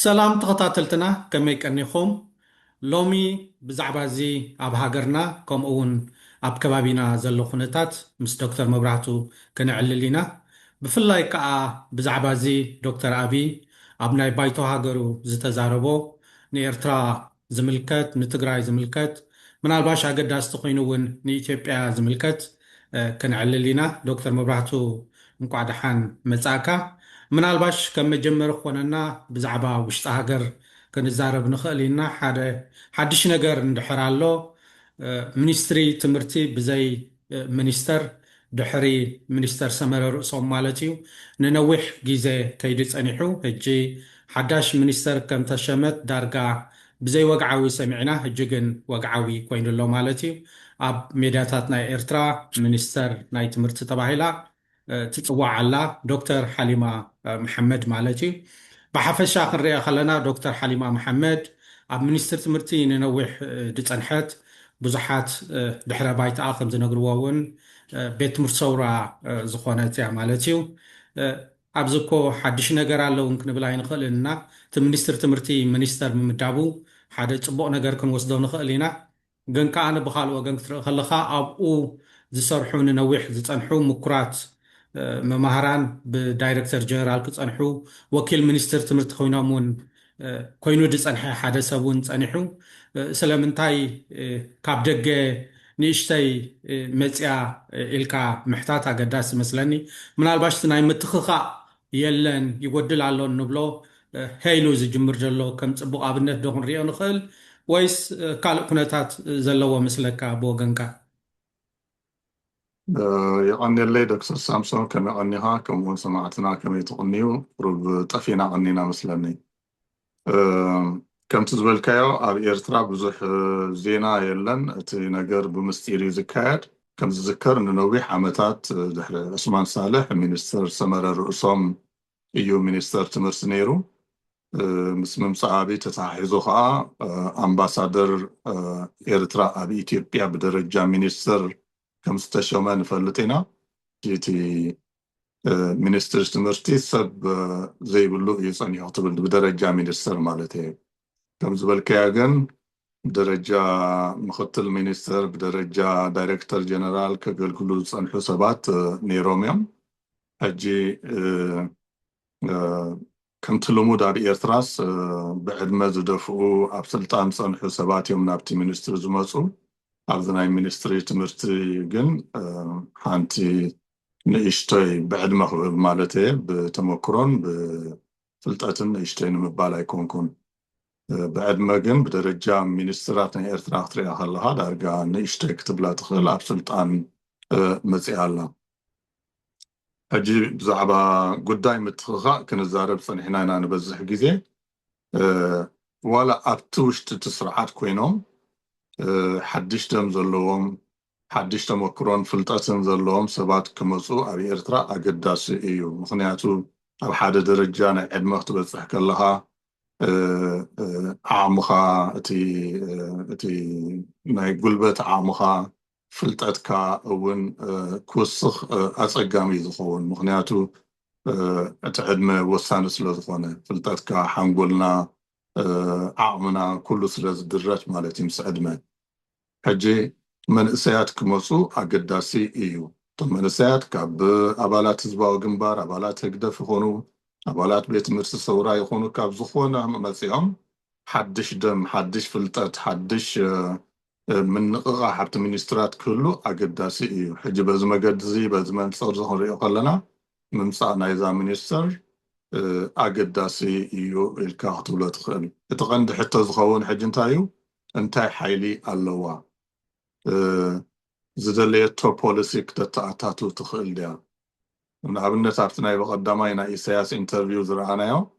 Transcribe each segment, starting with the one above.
ሰላም ተኸታተልትና ከመይ ቀኒኹም ሎሚ ብዛዕባ እዚ ኣብ ሃገርና ከምኡ እውን ኣብ ከባቢና ዘሎ ኩነታት ምስ ዶክተር መብራህቱ ክንዕልል ኢና ብፍላይ ከዓ ብዛዕባ እዚ ዶክተር ኣብይ ኣብ ናይ ባይቶ ሃገሩ ዝተዛረቦ ንኤርትራ ዝምልከት ንትግራይ ዝምልከት ምናልባሽ ኣገዳስቲ ኮይኑ እውን ንኢትዮጵያ ዝምልከት ክንዕልል ኢና ዶክተር መብራህቱ እንኳዕ ደሓን መጻእካ ምናልባሽ ከም መጀመሪ ኮነና ብዛዕባ ውሽጢ ሃገር ክንዛረብ ንኽእል ኢና ሓድሽ ነገር እንድሕር ኣሎ ሚኒስትሪ ትምህርቲ ብዘይ ሚኒስተር ድሕሪ ሚኒስተር ሰመረ ርእሶም ማለት እዩ ንነዊሕ ግዜ ከይዲ ፀኒሑ ሕጂ ሓዳሽ ሚኒስተር ከም ተሸመት ዳርጋ ብዘይ ወግዓዊ ሰሚዕና ሕጂ ግን ወግዓዊ ኮይኑ ኣሎ ማለት እዩ ኣብ ሜድያታት ናይ ኤርትራ ሚኒስተር ናይ ትምህርቲ ተባሂላ ትፅዋዕ ኣላ ዶክተር ሓሊማ መሐመድ ማለት እዩ ብሓፈሻ ክንሪኦ ከለና ዶክተር ሓሊማ መሐመድ ኣብ ሚኒስትሪ ትምህርቲ ንነዊሕ ድፀንሐት ብዙሓት ድሕረ ባይተኣ ከም ዝነግርዎ እውን ቤት ትምህርቲ ሰውራ ዝኾነት እያ ማለት እዩ ኣብዚ እኮ ሓድሽ ነገር ኣለውን ክንብል ኣይንኽእልን ኢና እቲ ሚኒስትሪ ትምህርቲ ሚኒስተር ምምዳቡ ሓደ ፅቡቕ ነገር ክንወስዶ ንኽእል ኢና ግን ከዓ ብካልእ ወገን ክትርኢ ከለካ ኣብኡ ዝሰርሑ ንነዊሕ ዝፀንሑ ምኩራት መምሃራን ብዳይረክተር ጀነራል ክፀንሑ ወኪል ሚኒስትር ትምህርቲ ኮይኖም እውን ኮይኑ ድፀንሐ ሓደ ሰብ እውን ፀኒሑ ስለምንታይ ካብ ደገ ንእሽተይ መፅያ ኢልካ ምሕታት ኣገዳሲ ይመስለኒ ምናልባሽ እቲ ናይ ምትኽኻእ የለን ይጎድል ኣሎ ንብሎ ሄይሉ ዝጅምር ዘሎ ከም ፅቡቕ ኣብነት ዶ ክንሪኦ ንኽእል ወይስ ካልእ ኩነታት ዘለዎ ምስለካ ብወገንካ يقني دكتور سامسون كم يقنيها كم سمعتنا كم يتقنيو رب طفينا قنينا مثلني كم تزبل كايو أب إيرترا بزح زينا يلن تي نجار بمستيري زكاد كم تذكر إنه نويح عمتات دحر عثمان صالح مينستر سمر الرؤسام إيو مينستر تمرسنيرو مسمم صعابي تتحيزو خا أمباسادر إيرترا أب إثيوبيا بدرجة مينستر كم ستشومان فلتنا جيتي مينستر تمرتي سب زي بلو يصني يعتبر بدرجة مينستر مالتي كم زبل كاغن بدرجة مخطل مينستر بدرجة دايركتور جنرال كقل كل صن حسابات نيروميوم أجي كم تلمود على إيرتراس بعد ما زدفوا أبسلطان صن حسابات يوم نابتي مينستر زماسو أبدنا مينستري تمرتي جن حانتي نيشتي بعد ما هو مالته بتمكرون بفلتاتن نيشتي نمبالا يكون بعد ما جن بدرجة مينسترات إيرترا تريها هلا دارجا نيشتي كتب لا تخل أبسلطان مزيالا أجي بزعبا قداي متخا كنزارب صنحنا أنا بزح جزء ولا أبتوش تسرعات كوينهم حدشتم زلوهم حدشتم وكرون فلتاتن زلوهم سبات كمسو أبي إرترا أقداس إيو مخنياتو أو حدا درجانا عدمه تبصح كلها عامخا اتي ناي قلبت عامخا فلتاتكا أون كوسخ أصقامي زخون مخنياتو اتعدمه وسان سلازخونه فلتاتكا حنقولنا عامنا كل سلاز درجات مالتي مسعدمه حجي من اسيات كمسو أقداسي إيو طب من اسيات كاب أبالات زباو جنبار أبالات هقدف يخونو أبالات بيت مرس الصورة يخونو كاب زخونا مسيهم حدش دم حدش فلتات حدش من غا حبت منسترات كله أقداسي إيو حجي بزما قد زي بزما نصور زخون ريو قلنا ممسعنا إذا منستر أقداسي إيو الكاهت ولا تخيل تغند حتى زخون حج انتايو انتاي حيلي اللوا زدلية تو بوليسيك تتعتاتو تخيل ديا من عبنة عبتناي بقدامينا إسياس انترفيوز رعنايو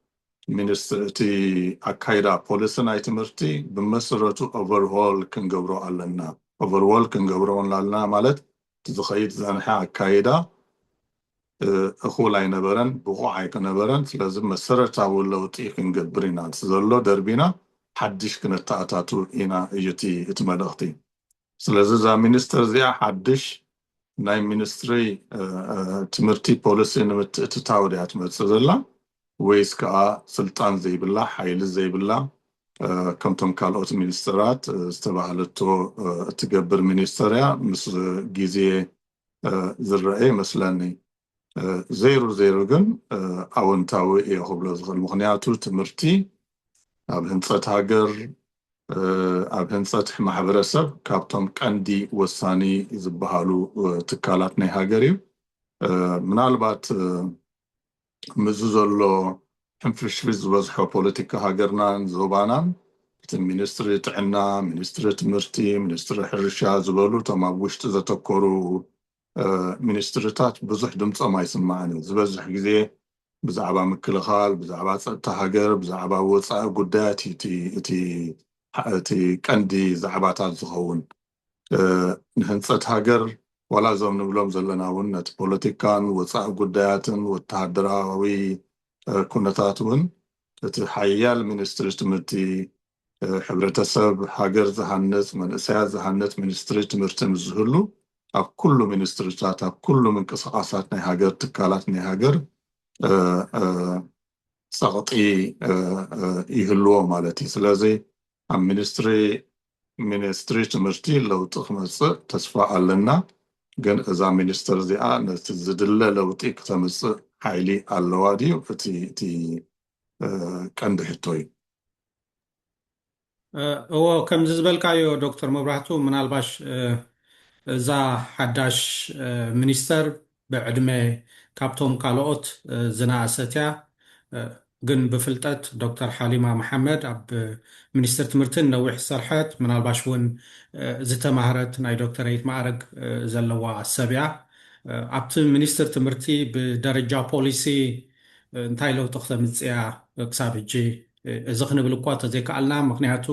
منسترتي أكايدا بوليسنا يتمرتي بمسرتو overhaul كنقبرو علنا overhaul كنقبرو لنا مالت تتخيل زانحا أكايدا أخو لاي نبرن بقوعي كنبرن لازم مسرتاو اللوطي كنقبرينا تزلو دربينا حدش كنت تعتاتو إنا إجتي اتمدغتي سلازم زا مينستر زيا حدش ناي مينستري تمرتي بوليسي نمت تتاودي اتمت زلا ወይስ ከዓ ስልጣን ዘይብላ ሓይሊ ዘይብላ ከምቶም ካልኦት ሚኒስትራት ዝተባሃለቶ እትገብር ሚኒስተርያ ምስ ግዜ ዝረአ ይመስለኒ ዘይሩ ግን ኣወንታዊ እየ ክብሎ ዝኽእል ምክንያቱ ትምህርቲ ኣብ ህንፀት ሃገር ኣብ ህንፀት ማሕበረሰብ ካብቶም ቀንዲ ወሳኒ ዝበሃሉ ትካላት ናይ ሃገር እዩ ምናልባት ምዝ ዘሎ ሕንፍሽፍሽ ዝበዝሖ ፖለቲካ ሃገርናን ዞባናን እቲ ሚኒስትሪ ጥዕና ሚኒስትሪ ትምህርቲ ሚኒስትሪ ሕርሻ ዝበሉ እቶም ኣብ ውሽጢ ዘተኮሩ ሚኒስትሪታት ብዙሕ ድምፆም ኣይስማዕን ዝበዝሕ ግዜ ብዛዕባ ምክልኻል ብዛዕባ ፀጥታ ሃገር ብዛዕባ ወፃኢ ጉዳያት እቲ ቀንዲ ዛዕባታት ዝኸውን ንህንፀት ሃገር ዋላ ዞም ንብሎም ዘለና እውን ነቲ ፖለቲካን ወፃኢ ጉዳያትን ወተሃደራዊ ኩነታት እውን እቲ ሓያል ሚኒስትሪ ትምህርቲ ሕብረተሰብ ሃገር ዝሃንፅ መንእሰያት ዝሃንፅ ሚኒስትሪ ትምህርቲ ዝህሉ ኣብ ኩሉ ሚኒስትሪታት ኣብ ኩሉ ምንቅስቃሳት ናይ ሃገር ትካላት ናይ ሃገር ፀቕጢ ይህልዎ ማለት እዩ ስለዚ ኣብ ሚኒስትሪ ትምህርቲ ለውጢ ክመፅእ ተስፋ ኣለና ግን እዛ ሚኒስተር እዚኣ ነቲ ዝድለ ለውጢ ክተምፅእ ሓይሊ ኣለዋ ድዩ እቲ ቀንዲ ሕቶ እዩ እዎ ከምዚ ዝበልካዮ ዶክተር መብራህቱ ምናልባሽ እዛ ሓዳሽ ሚኒስተር ብዕድመ ካብቶም ካልኦት ዝነኣሰት እያ ግን ብፍልጠት ዶክተር ሓሊማ መሐመድ ኣብ ሚኒስትር ትምህርትን ነዊሕ ዝሰርሐት ምናልባሽ እውን ዝተማሃረት ናይ ዶክተሬት ማዕረግ ዘለዋ ሰብ እያ ኣብቲ ሚኒስትር ትምህርቲ ብደረጃ ፖሊሲ እንታይ ለውጢ ክተምፅእ እያ ክሳብ ሕጂ እዚ ክንብል እኳ ተዘይከኣልና ምክንያቱ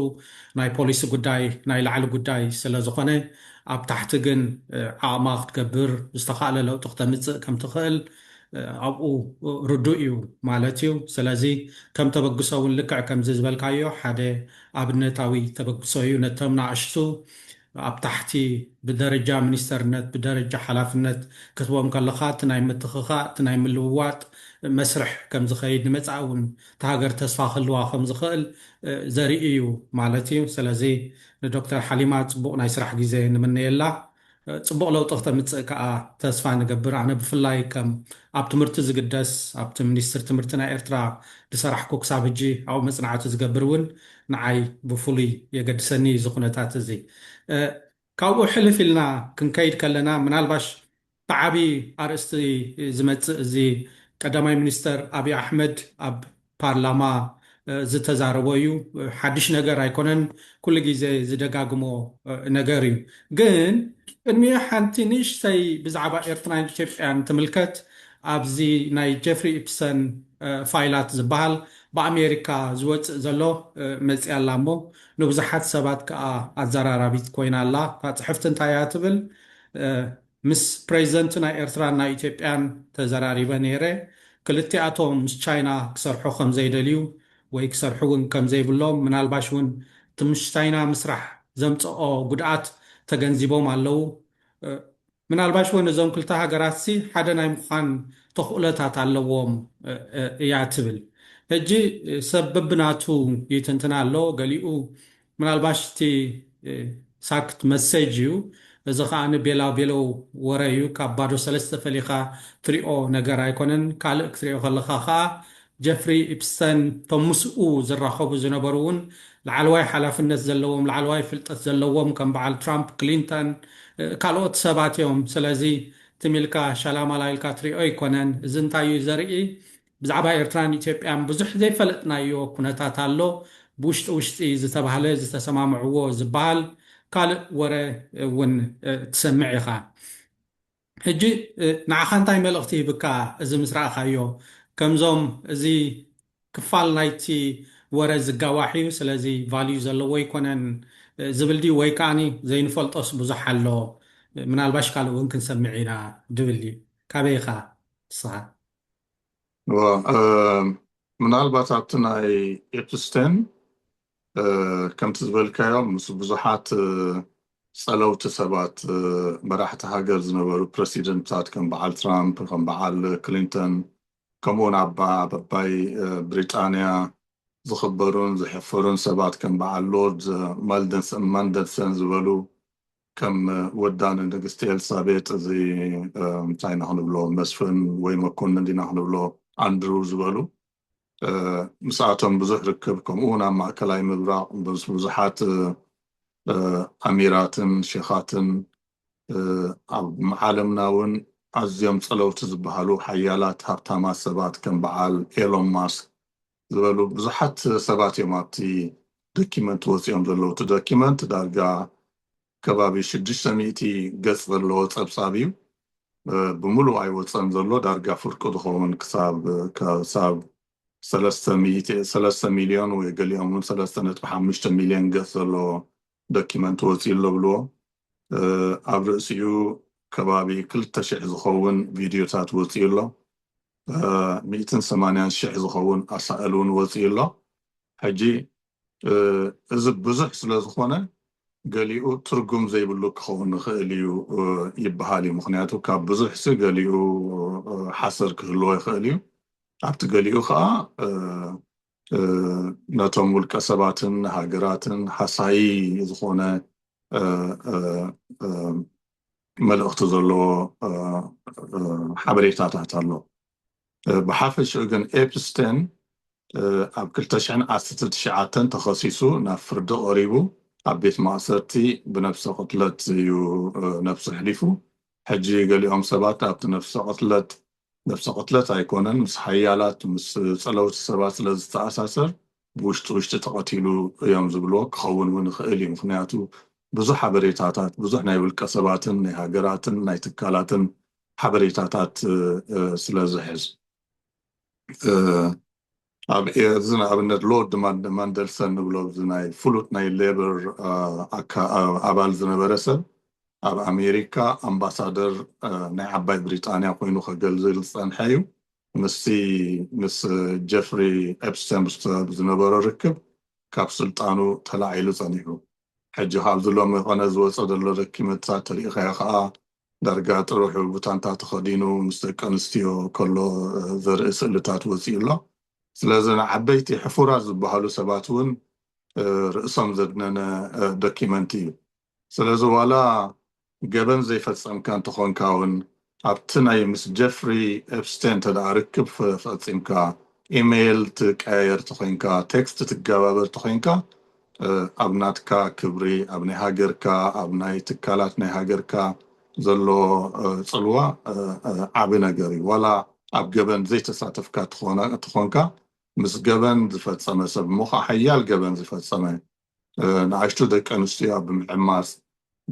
ናይ ፖሊሲ ጉዳይ ናይ ላዕሊ ጉዳይ ስለ ዝኾነ ኣብ ታሕቲ ግን ዓቕማ ክትገብር ዝተኻእለ ለውጢ ክተምፅእ ከም ትኽእል ኣብኡ ርዱእ እዩ ማለት እዩ ስለዚ ከም ተበግሶ እውን ልክዕ ከምዚ ዝበልካዮ ሓደ ኣብነታዊ ተበግሶ እዩ ነቶም ንኣሽቱ ኣብ ታሕቲ ብደረጃ ሚኒስተርነት ብደረጃ ሓላፍነት ክትቦም ከለካ እቲ ናይ ምትኽኻእ እቲ ናይ ምልውዋጥ መስርሕ ከም ዝኸይድ ንመፃኢ እውን እቲ ሃገር ተስፋ ክህልዋ ከም ዝኽእል ዘርኢ እዩ ማለት እዩ ስለዚ ንዶክተር ሓሊማ ፅቡቕ ናይ ስራሕ ግዜ ንምነየላ ፅቡቕ ለውጢ ክተምፅእ ከዓ ተስፋ ንገብር ኣነ ብፍላይ ከም ኣብ ትምህርቲ ዝግደስ ኣብቲ ሚኒስትር ትምህርቲ ናይ ኤርትራ ዝሰራሕኩ ክሳብ ሕጂ ኣብኡ መፅናዕቲ ዝገብር እውን ንዓይ ብፍሉይ የገድሰኒ እዚ ኩነታት እዚ ካብኡ ሕልፍ ኢልና ክንከይድ ከለና ምናልባሽ ብዓብዪ ኣርእስቲ ዝመፅእ እዚ ቀዳማይ ሚኒስተር ኣብዪ ኣሕመድ ኣብ ፓርላማ ዝተዛረቦ እዩ ሓድሽ ነገር ኣይኮነን ኩሉ ግዜ ዝደጋግሞ ነገር እዩ ግን ቅድሚ ሓንቲ ንእሽተይ ብዛዕባ ኤርትራን ኢትዮጵያን ትምልከት ኣብዚ ናይ ጀፍሪ ኢፕሰን ፋይላት ዝበሃል ብኣሜሪካ ዝወፅእ ዘሎ መፅያ ኣላ እሞ ንብዙሓት ሰባት ከዓ ኣዘራራቢት ኮይና ኣላ ፅሕፍቲ እንታይ እያ ትብል ምስ ፕሬዚደንት ናይ ኤርትራን ናይ ኢትዮጵያን ተዘራሪበ ነይረ ክልቲኣቶም ምስ ቻይና ክሰርሑ ከም ዘይደልዩ ወይ ክሰርሑ እውን ከም ዘይብሎም ምናልባሽ እውን እቲ ምስ ቻይና ምስራሕ ዘምፅኦ ጉድኣት ተገንዚቦም ኣለው ምናልባሽ እውን እዞም ክልተ ሃገራት ሓደ ናይ ምዃን ተኽእሎታት ኣለዎም እያ ትብል ሕጂ ሰብ በብናቱ ይትንትና ኣሎ ገሊኡ ምናልባሽ እቲ ሳክት መሰጅ እዩ እዚ ከዓ ንቤላ ቤሎ ወረ እዩ ካብ ባዶ ሰለስተ ፈሊኻ ትሪኦ ነገር ኣይኮነን ካልእ ክትሪኦ ከለካ ከዓ ጀፍሪ ኢፕስተን ቶም ምስኡ ዝራኸቡ ዝነበሩ እውን ላዕለዋይ ሓላፍነት ዘለዎም ላዕለዋይ ፍልጠት ዘለዎም ከም በዓል ትራምፕ ክሊንተን ካልኦት ሰባት እዮም ስለዚ ትሚልካ ሻላማላ ኢልካ ትሪኦ ኣይኮነን እዚ እንታይ እዩ ዘርኢ ብዛዕባ ኤርትራን ኢትዮጵያን ብዙሕ ዘይፈለጥናዮ ኩነታት ኣሎ ብውሽጢ ውሽጢ ዝተባሃለ ዝተሰማምዕዎ ዝበሃል ካልእ ወረ እውን ትሰምዕ ኢኻ ሕጂ ንዓኻ እንታይ መልእኽቲ ይብካ እዚ ምስ ረኣኻዮ ከምዞም እዚ ክፋል ናይቲ ወረ ዝጋዋሕ እዩ ስለዚ ቫልዩ ዘለዎ ይኮነን ዝብል ድዩ ወይ ከዓኒ ዘይንፈልጦስ ብዙሕ ኣሎ ምናልባሽ ካልእ እውን ክንሰምዕ ኢና ድብል እዩ ካበይ ኢኻ ንስኻ ምናልባት ኣብቲ ናይ ኤፕስቴን ከምቲ ዝበልካዮም ምስ ብዙሓት ፀለውቲ ሰባት መራሕቲ ሃገር ዝነበሩ ፕሬሲደንትታት ከም በዓል ትራምፕ ከም በዓል ክሊንተን كمون عبا بباي بريطانيا زخبرون زحفرون سبات كم بعل لورد ماندلسون زبلو كم ودان النجستي السابيت زي متاعي نحن بلو مسفن وين ما كنا دي نحن بلو أندرو زبلو مساعتهم بزح ركب كمونا مع كلاي مبراق بزحات أميرات شيخات عالمنا ون عزيم صلوت زبهالو حيالات هابتاما سبات كم بعال إيلون ماسك زبالو بزحات سبات يوماتي دوكيمنت وزيهم زلو تدوكيمنت دارقا كبابي شدشتا ميتي قص زلو تبصابيو بمولو أي وصن زلو دارقا فرقو دخومن كساب 300 مليون ويقليهم من 3.5 مليون قص زلو دوكيمنت وزيلو بلو ኣብ ርእሲኡ ከባቢ 2,000 ዝኸውን ቪድዮታት ወፂኡ ኣሎ 180,000 ዝኸውን ኣሳእሉ እውን ወፂኡ ኣሎ ሕጂ እዚ ብዙሕ ስለ ዝኾነ ገሊኡ ትርጉም ዘይብሉ ክኸውን ንኽእል እዩ ይበሃል እዩ ምክንያቱ ካብ ብዙሕ ገሊኡ ሓሰር ክህልዎ ይኽእል እዩ ኣብቲ ገሊኡ ከዓ ነቶም ውልቀ ሰባትን ሃገራትን ሓሳይ ዝኾነ መልእኽቲ ዘለዎ ሓበሬታታት ኣሎ ብሓፈሽኡ ግን ኤፕስቴን ኣብ 2019 ተኸሲሱ ናብ ፍርዲ ቀሪቡ ኣብ ቤት ማእሰርቲ ብነፍሲ ቅትለት እዩ ነፍሲ ሕሊፉ ሕጂ ገሊኦም ሰባት ኣብቲ ነፍሲ ቅትለት ኣይኮነን ምስ ሓያላት ምስ ፀለውቲ ሰባት ስለ ዝተኣሳሰር ብውሽጢ ተቐቲሉ እዮም ዝብልዎ ክኸውን እውን ይኽእል እዩ ምክንያቱ ብዙሕ ሓበሬታታት ብዙሕ ናይ ውልቀ ሰባትን ናይ ሃገራትን ናይ ትካላትን ሓበሬታታት ስለ ዝሕዝ ኣብ ኣብነት ሎርድ ማንደልሰን ንብሎ ናይ ፍሉጥ ናይ ሌበር ኣባል ዝነበረ ሰብ ኣብ ኣሜሪካ ኣምባሳደር ናይ ዓባይ ብሪጣንያ ኮይኑ ከገልግል ዝፀንሐ እዩ ምስ ጀፍሪ ኤፕስቴን ዝነበሮ ርክብ ካብ ስልጣኑ ተላዒሉ ፀኒሑ ሕጂ ካብዚ ሎሚ ኾነ ዝወፀ ዘሎ ዶክመንታት ተሪእኻ ከዓ ዳርጋ ጥሩሑ ቡታንታ ተኸዲኑ ምስ ደቂ ኣንስትዮ ከሎ ዘርኢ ስእልታት ወፂኡ ኣሎ ስለዚ ዓበይቲ ሕፉራት ዝበሃሉ ሰባት እውን ርእሶም ዘድነነ ዶክመንት እዩ ስለዚ ዋላ ገበን ዘይፈፀምካ እንትኾንካ እውን ኣብቲ ናይ ምስ ጀፍሪ ኤፕስቴን ተደኣ ርክብ ፈፂምካ ኢሜይል ትቀያየር ተኾንካ ቴክስት ትገባበር ተኾንካ ኣብ ናትካ ክብሪ ኣብ ናይ ሃገርካ ኣብ ናይ ትካላት ናይ ሃገርካ ዘሎ ፅልዋ ዓብ ነገር እዩ ዋላ ኣብ ገበን ዘይተሳተፍካ ትኾንካ ምስ ገበን ዝፈፀመ ሰብ እሞ ከዓ ሓያል ገበን ዝፈፀመ ንኣሽቱ ደቂ ኣንስትዮ ኣብ ምዕማስ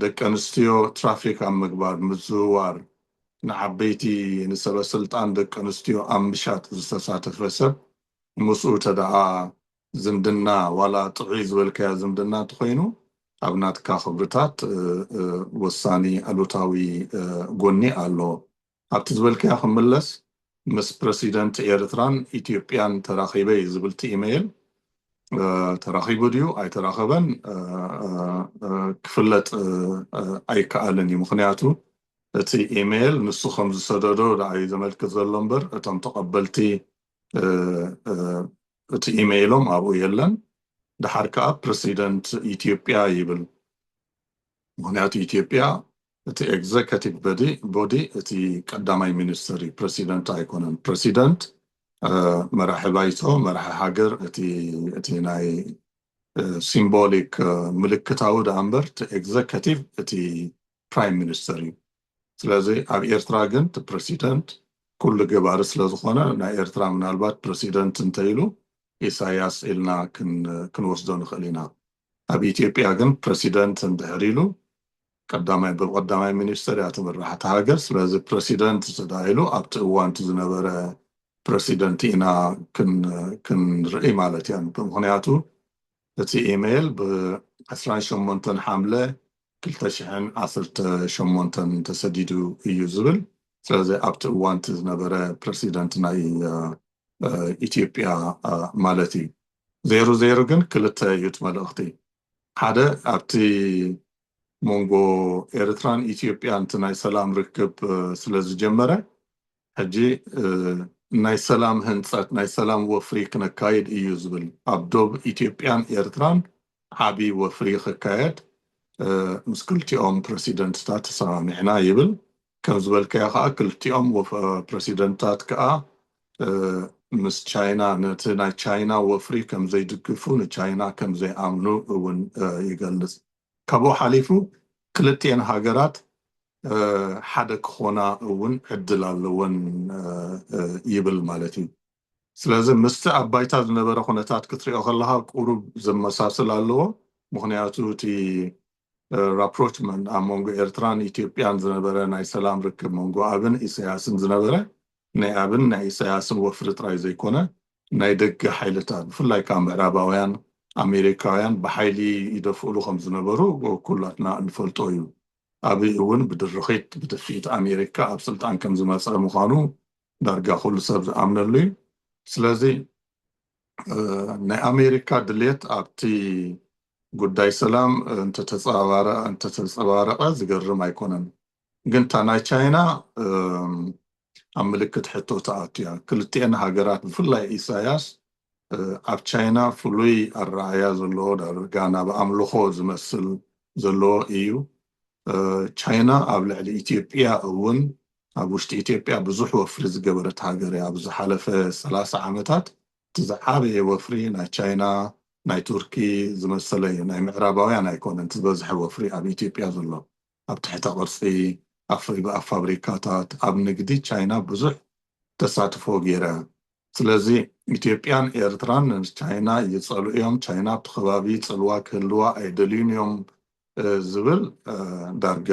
ደቂ ኣንስትዮ ትራፊክ ኣብ ምግባር ምዝውዋር ንዓበይቲ ንሰበስልጣን ደቂ ኣንስትዮ ኣብ ምሻጥ ዝተሳተፈ ሰብ ምስኡ ተደኣ ዝምድና ዋላ ጥዑይ ዝበልከያ ዝምድና እንተኮይኑ ኣብ ናትካ ክብርታት ወሳኒ ኣሉታዊ ጎኒ ኣሎ ኣብቲ ዝበልከያ ክምለስ ምስ ፕረሲደንት ኤርትራን ኢትዮጵያን ተራኺበ ዝብልቲ ኢሜይል ተራኺቡ ድዩ ኣይተራኸበን ክፍለጥ ኣይከኣልን እዩ ምክንያቱ እቲ ኢሜይል ንሱ ከም ዝሰደዶ ዳኣይ ዘመልክት ዘሎ እምበር እቶም ተቐበልቲ እቲ ኢሜይሎም ኣብኡ የለን ድሓር ከዓ ፕረሲደንት ኢትዮጵያ ይብል ምክንያቱ ኢትዮጵያ እቲ ኤግዜኪቲቭ ቦዲ እቲ ቀዳማይ ሚኒስትር ፕረሲደንት ኣይኮነን ፕረሲደንት መራሒ ባይቶ መራሒ ሃገር እቲ ናይ ሲምቦሊክ ምልክታዊ ዳ እምበር እቲ ኤግዜኪቲቭ እቲ ፕራይም ሚኒስትር እዩ ስለዚ ኣብ ኤርትራ ግን እቲ ፕረሲደንት ኩሉ ገባሪ ስለ ዝኾነ ናይ ኤርትራ ምናልባት ፕረሲደንት እንተይሉ ኢሳያስ ኢልና ክንወስዶ ንኽእል ኢና ኣብ ኢትዮጵያ ግን ፕረሲደንት እንድሕር ኢሉ ቀዳማይ ሚኒስትር እያ ትምራሕ ሃገር ስለዚ ፕረሲደንት ተዳኢሉ ኣብቲ እዋን ዝነበረ ፕረሲደንት ኢና ክንርኢ ማለት እያ ብምክንያቱ እቲ ኢሜይል ብ18 ሓምለ 2018 ተሰዲዱ እዩ ዝብል ስለዚ ኣብቲ እዋን ዝነበረ ፕረሲደንት ናይ ኢትዮጵያ ማለት እዩ ዜሮ ግን ክልተ እዩ መልእኽቲ ሓደ ኣብቲ ሞንጎ ኤርትራን ኢትዮጵያን ናይ ሰላም ርክብ ስለ ዝጀመረ ሕጂ ናይ ሰላም ህንፀት ናይ ሰላም ወፍሪ ክነካይድ እዩ ዝብል ኣብ ዶብ ኢትዮጵያን ኤርትራን ዓብይ ወፍሪ ክካየድ ምስ ክልቲኦም ፕረሲደንትታት ተሰማሚዕና ይብል ከም ዝበልከዮ ከዓ ክልቲኦም ፕረሲደንትታት ከዓ ምስ ቻይና ነቲ ናይ ቻይና ወፍሪ ከም ዘይድግፉ ንቻይና ከም ዘይኣምኑ እውን ይገልጽ ካብኡ ሓሊፉ ክልቲአን ሃገራት ሓደ ክኾና እውን ዕድል ኣለወን ይብል ማለት እዩ ስለዚ ምስቲ ኣብ ባይታ ዝነበረ ኩነታት ክትሪኦ ከለካ ቁሩብ ዘመሳስል ኣለዎ ምክንያቱ እቲ ራፕሮችመንት ኣብ መንጎ ኤርትራን ኢትዮጵያን ዝነበረ ናይ ሰላም ርክብ መንጎ ኣብን ኢሳያስን ዝነበረ ናይ ኣብን ናይ ኢሳያስን ወፍሪ ጥራይ ዘይኮነ ናይ ደገ ሓይልታት ብፍላይ ካብ ምዕራባውያን ኣሜሪካውያን ብሓይሊ ይደፍእሉ ከም ዝነበሩ ኩላትና እንፈልጦ እዩ ኣብይ እውን ብድርኺት ብትፊት ኣሜሪካ ኣብ ስልጣን ከም ዝመፀ ምዃኑ ዳርጋ ኩሉ ሰብ ዝኣምነሉ እዩ ስለዚ ናይ ኣሜሪካ ድሌት ኣብቲ ጉዳይ ሰላም እንተተፀባረቐ ዝገርም ኣይኮነን ግን እታ ናይ ቻይና ኣብ ምልክት ሕቶ ተኣትያ ክልቲአን ሃገራት ብፍላይ ኢሳያስ ኣብ ቻይና ፍሉይ ኣረኣያ ዘለዎ ዳርጋ ናብ ኣምልኾ ዝመስል ዘለዎ እዩ ቻይና ኣብ ልዕሊ ኢትዮጵያ እውን ኣብ ውሽጢ ኢትዮጵያ ብዙሕ ወፍሪ ዝገበረት ሃገር እያ ኣብ ዝሓለፈ 30 ዓመታት እቲ ዝዓበየ ወፍሪ ናይ ቻይና ናይ ቱርኪ ዝመሰለ እዩ ናይ ምዕራባውያን ኣይኮነን እቲ ዝበዝሐ ወፍሪ ኣብ ኢትዮጵያ ዘሎ ኣብ ትሕቲ ቅርፂ ኣብ ፋብሪካታት ኣብ ንግዲ ቻይና ብዙሕ ተሳትፎ ገይራ ስለዚ ኢትዮጵያን ኤርትራን ቻይና ይፀልኡ እዮም ቻይና ኣብቲ ከባቢ ፅልዋ ክህልዋ ኣይደልዩን እዮም ዝብል ዳርጋ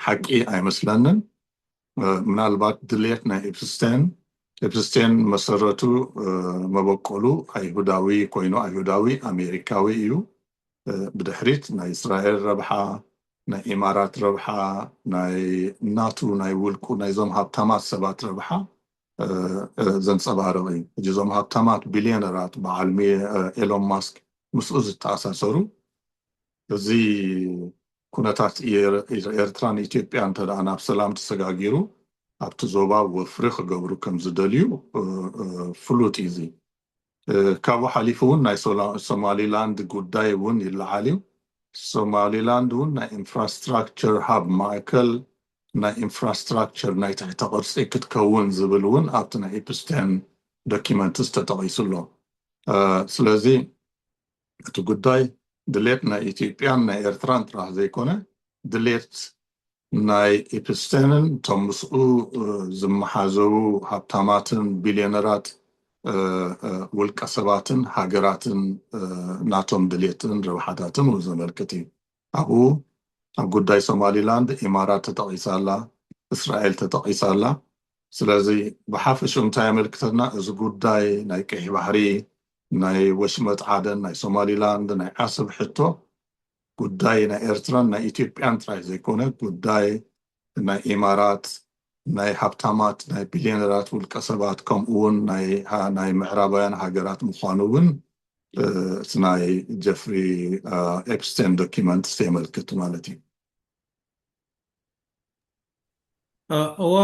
ሓቂ ኣይመስለንን ምናልባት ድሌት ናይ ኤፕስቴን መሰረቱ መበቆሉ ኣይሁዳዊ ኮይኑ ኣይሁዳዊ ኣሜሪካዊ እዩ ብድሕሪት ናይ እስራኤል ረብሓ ናይ ኢማራት ረብሓ ናይ ናቱ ናይ ውልቁ ናይዞም ሃብታማት ሰባት ረብሓ ዘንፀባርቕ እዩ እዞም ሃብታማት ቢልዮነራት በዓል ኤሎን ማስክ ምስኡ ዝተኣሳሰሩ እዚ ኩነታት ኤርትራን ኢትዮጵያን እንተደኣ ናብ ሰላም ተሰጋጊሩ ኣብቲ ዞባ ወፍሪ ክገብሩ ከም ዝደልዩ ፍሉጥ እዩ ካብኡ ሓሊፉ እውን ናይ ሶማሊላንድ ጉዳይ እውን ይለዓል እዩ ሶማሊላንድ እውን ናይ ኢንፍራስትራክቸር ሃብ ማእከል ናይ ኢንፍራስትራክቸር ናይ ትሕተ ቅርፂ ክትከውን ዝብል እውን ኣብቲ ናይ ኤፕስቴን ዶኪመንትስ ተጠቒሱሎ ስለዚ እቲ ጉዳይ ድሌት ናይ ኢትዮጵያን ናይ ኤርትራን ጥራሕ ዘይኮነ ድሌት ናይ ኤፕስቴንን እቶም ምስኡ ዝመሓዘቡ ሃብታማትን ቢልዮነራት ውልቀ ሰባትን ሃገራትን ናቶም ድሌትን ረብሓታትን ዘመልክት እዩ ኣብኡ ኣብ ጉዳይ ሶማሊላንድ ኢማራት ተጠቒሳላ እስራኤል ተጠቒሳላ ስለዚ ብሓፈሹ እንታይ የመልክተና እዚ ጉዳይ ናይ ቀይሕ ባሕሪ ናይ ወሽመጥ ዓደን ናይ ሶማሊላንድ ናይ ዓሰብ ሕቶ ጉዳይ ናይ ኤርትራን ናይ ኢትዮጵያን ጥራይ ዘይኮነ ጉዳይ ናይ ኢማራት ናይ ሃብታማት ናይ ቢልዮነራት ውልቀ ሰባት ከምኡውን ናይ ምዕራባውያን ሃገራት ምዃኑ እውን እቲ ናይ ጀፍሪ ኤፕስቴን ዶኪመንት የመልክት ማለት እዩ እወ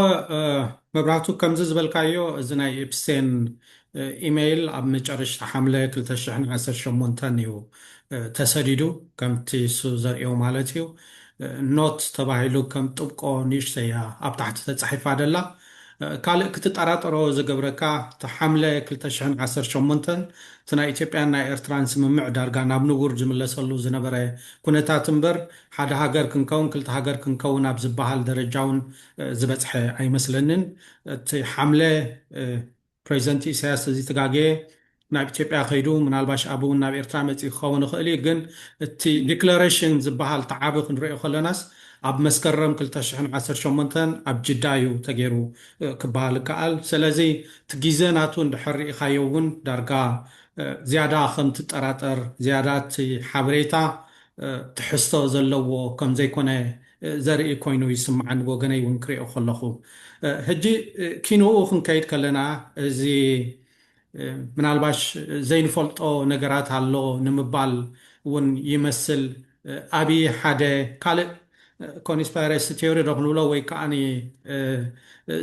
መብራህቱ ከምዚ ዝበልካዮ እዚ ናይ ኤፕስቴን ኢሜይል ኣብ መጨረሽቲ ሓምለ 2018 እዩ ተሰዲዱ ከምቲ እሱ ዘርእዮ ማለት እዩ ኖት ተባሂሉ ከም ጥብቆ ንእሽተያ ኣብ ታሕቲ ተፃሒፋ ደላ ካልእ ክትጠራጠሮ ዝገብረካ እቲ ሓምለ 2018 እቲ ናይ ኢትዮጵያን ናይ ኤርትራን ስምምዕ ዳርጋ ናብ ንጉር ዝምለሰሉ ዝነበረ ኩነታት እምበር ሓደ ሃገር ክንከውን ክልተ ሃገር ክንከውን ኣብ ዝበሃል ደረጃ እውን ዝበፅሐ ኣይመስለንን እቲ ሓምለ ፕሬዚደንት ኢሳያስ እዚ ተጋገየ ናብ ኢትዮጵያ ከይዱ ምናልባሽ ኣብ እውን ናብ ኤርትራ መፂኡ ክኸውን ይኽእል እዩ ግን እቲ ዲክለሬሽን ዝበሃል ተዓቢ ክንሪኦ ከለናስ ኣብ መስከረም 2018 ኣብ ጅዳ እዩ ተገይሩ ክበሃል ይከኣል ስለዚ እቲ ግዜ ናቱ እንድሕር ሪኢኻዮ እውን ዳርጋ ዝያዳ ከም ትጠራጠር ዝያዳ እቲ ሓበሬታ ትሕዝቶ ዘለዎ ከም ዘይኮነ ዘርኢ ኮይኑ ይስምዓን ወገነይ እውን ክሪኦ ከለኹ ሕጂ ኪንኡ ክንከይድ ከለና እዚ ምናልባሽ ዘይንፈልጦ ነገራት ኣሎ ንምባል እውን ይመስል ኣብይ ሓደ ካልእ ኮንስፓይረሲ ቴዎሪ ረክንብሎ ወይ ከዓኒ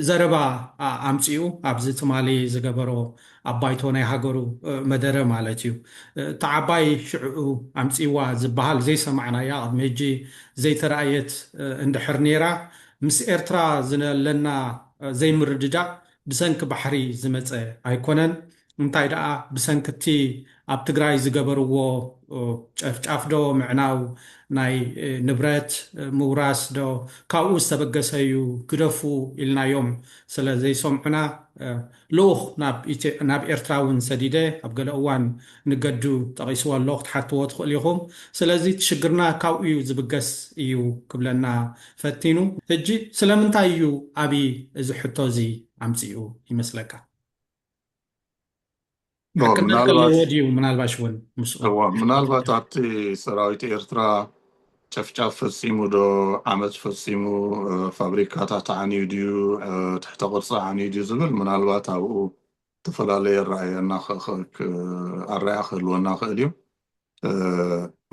ዘረባ ኣምፂኡ ኣብዚ ትማሊ ዝገበሮ ኣባይቶ ናይ ሃገሩ መደረ ማለት እዩ እቲ ዓባይ ሽዑ ኣምፂዋ ዝበሃል ዘይሰማዕናያ ቅድሚ ሕጂ ዘይተረኣየት እንድሕር ነይራ ምስ ኤርትራ ዝለና ዘይምርድዳእ ብሰንኪ ባሕሪ ዝመፀ ኣይኮነን እንታይ ደኣ ብሰንኪ እቲ ኣብ ትግራይ ዝገበርዎ ጨፍጫፍ ዶ ምዕናው ናይ ንብረት ምውራስ ዶ ካብኡ ዝተበገሰ እዩ ግደፉ ኢልናዮም ስለ ዘይሰምዑና ልኡኽ ናብ ኤርትራ እውን ሰዲደ ኣብ ገለ እዋን ንገዱ ጠቒስዎ ኣሎ ክትሓትዎ ትኽእል ኢኹም ስለዚ ትሽግርና ካብኡ እዩ ዝብገስ እዩ ክብለና ፈቲኑ ሕጂ ስለምንታይ እዩ ኣብይ እዚ ሕቶ እዚ ኣምፂኡ ይመስለካ ሕክነት ከለዎ ድዩ ምናልባሽ እውን ምስኡ ምናልባት ኣብቲ ሰራዊት ኤርትራ ጨፍጫፍ ፈፂሙ ዶ ዓመት ፈፂሙ ፋብሪካታት ዓንዩ ድዩ ትሕተ ቅርፂ ዓንዩ ድዩ ዝብል ምናልባት ኣብኡ ተፈላለየ ኣረኣየና ኣረኣያ ክህልወና ክእል እዩ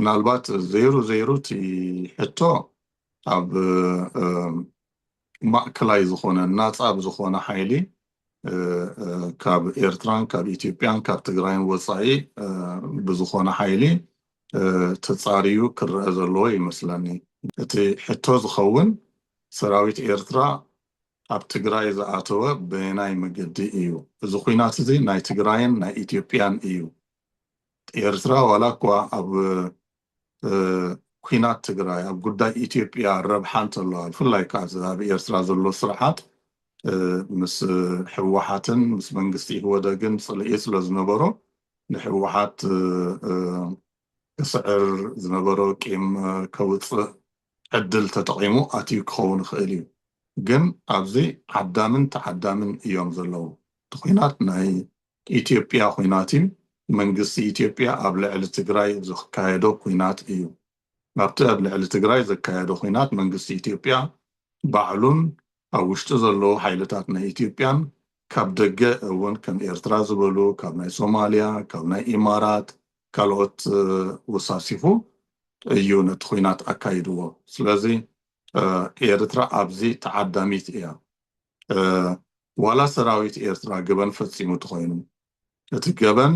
ምናልባት ዘይሩ እቲ ሕቶ ኣብ ማእከላይ ዝኾነ ናፃ ብዝኾነ ሓይሊ ካብ ኤርትራን ካብ ኢትዮጵያን ካብ ትግራይን ወፃኢ ብዝኾነ ሓይሊ ተፃርዩ ክረአ ዘለዎ ይመስለኒ እቲ ሕቶ ዝኸውን ሰራዊት ኤርትራ ኣብ ትግራይ ዝኣተወ ብናይ መገዲ እዩ እዚ ኩናት እዚ ናይ ትግራይን ናይ ኢትዮጵያን እዩ ኤርትራ ዋላ እኳ ኣብ ኩናት ትግራይ ኣብ ጉዳይ ኢትዮጵያ ረብሓ እንተለዋ ብፍላይ ከዓ ኣብ ኤርትራ ዘሎ ስርዓት ምስ ሕወሓትን ምስ መንግስቲ ወደግን ፅልኢ ስለ ዝነበሮ ንሕወሓት ክስዕር ዝነበሮ ቂም ከውፅእ ዕድል ተጠቂሙ ኣትዩ ክኸውን ይኽእል እዩ ግን ኣብዚ ዓዳምን ተዓዳምን እዮም ዘለዉ እቲ ኩናት ናይ ኢትዮጵያ ኩናት እዩ መንግስቲ ኢትዮጵያ ኣብ ልዕሊ ትግራይ ዝካየዶ ኩናት እዩ ኣብቲ ኣብ ልዕሊ ትግራይ ዘካየዶ ኩናት መንግስቲ ኢትዮጵያ ባዕሉን ኣብ ውሽጡ ዘለዉ ሓይልታት ናይ ኢትዮጵያን ካብ ደገ እውን ከም ኤርትራ ዝበሉ ካብ ናይ ሶማልያ ካብ ናይ ኢማራት ካልኦት ወሳሲፉ እዩ ነቲ ኩናት ኣካይድዎ ስለዚ ኤርትራ ኣብዚ ተዓዳሚት እያ ዋላ ሰራዊት ኤርትራ ገበን ፈፂሙ ተኮይኑ እቲ ገበን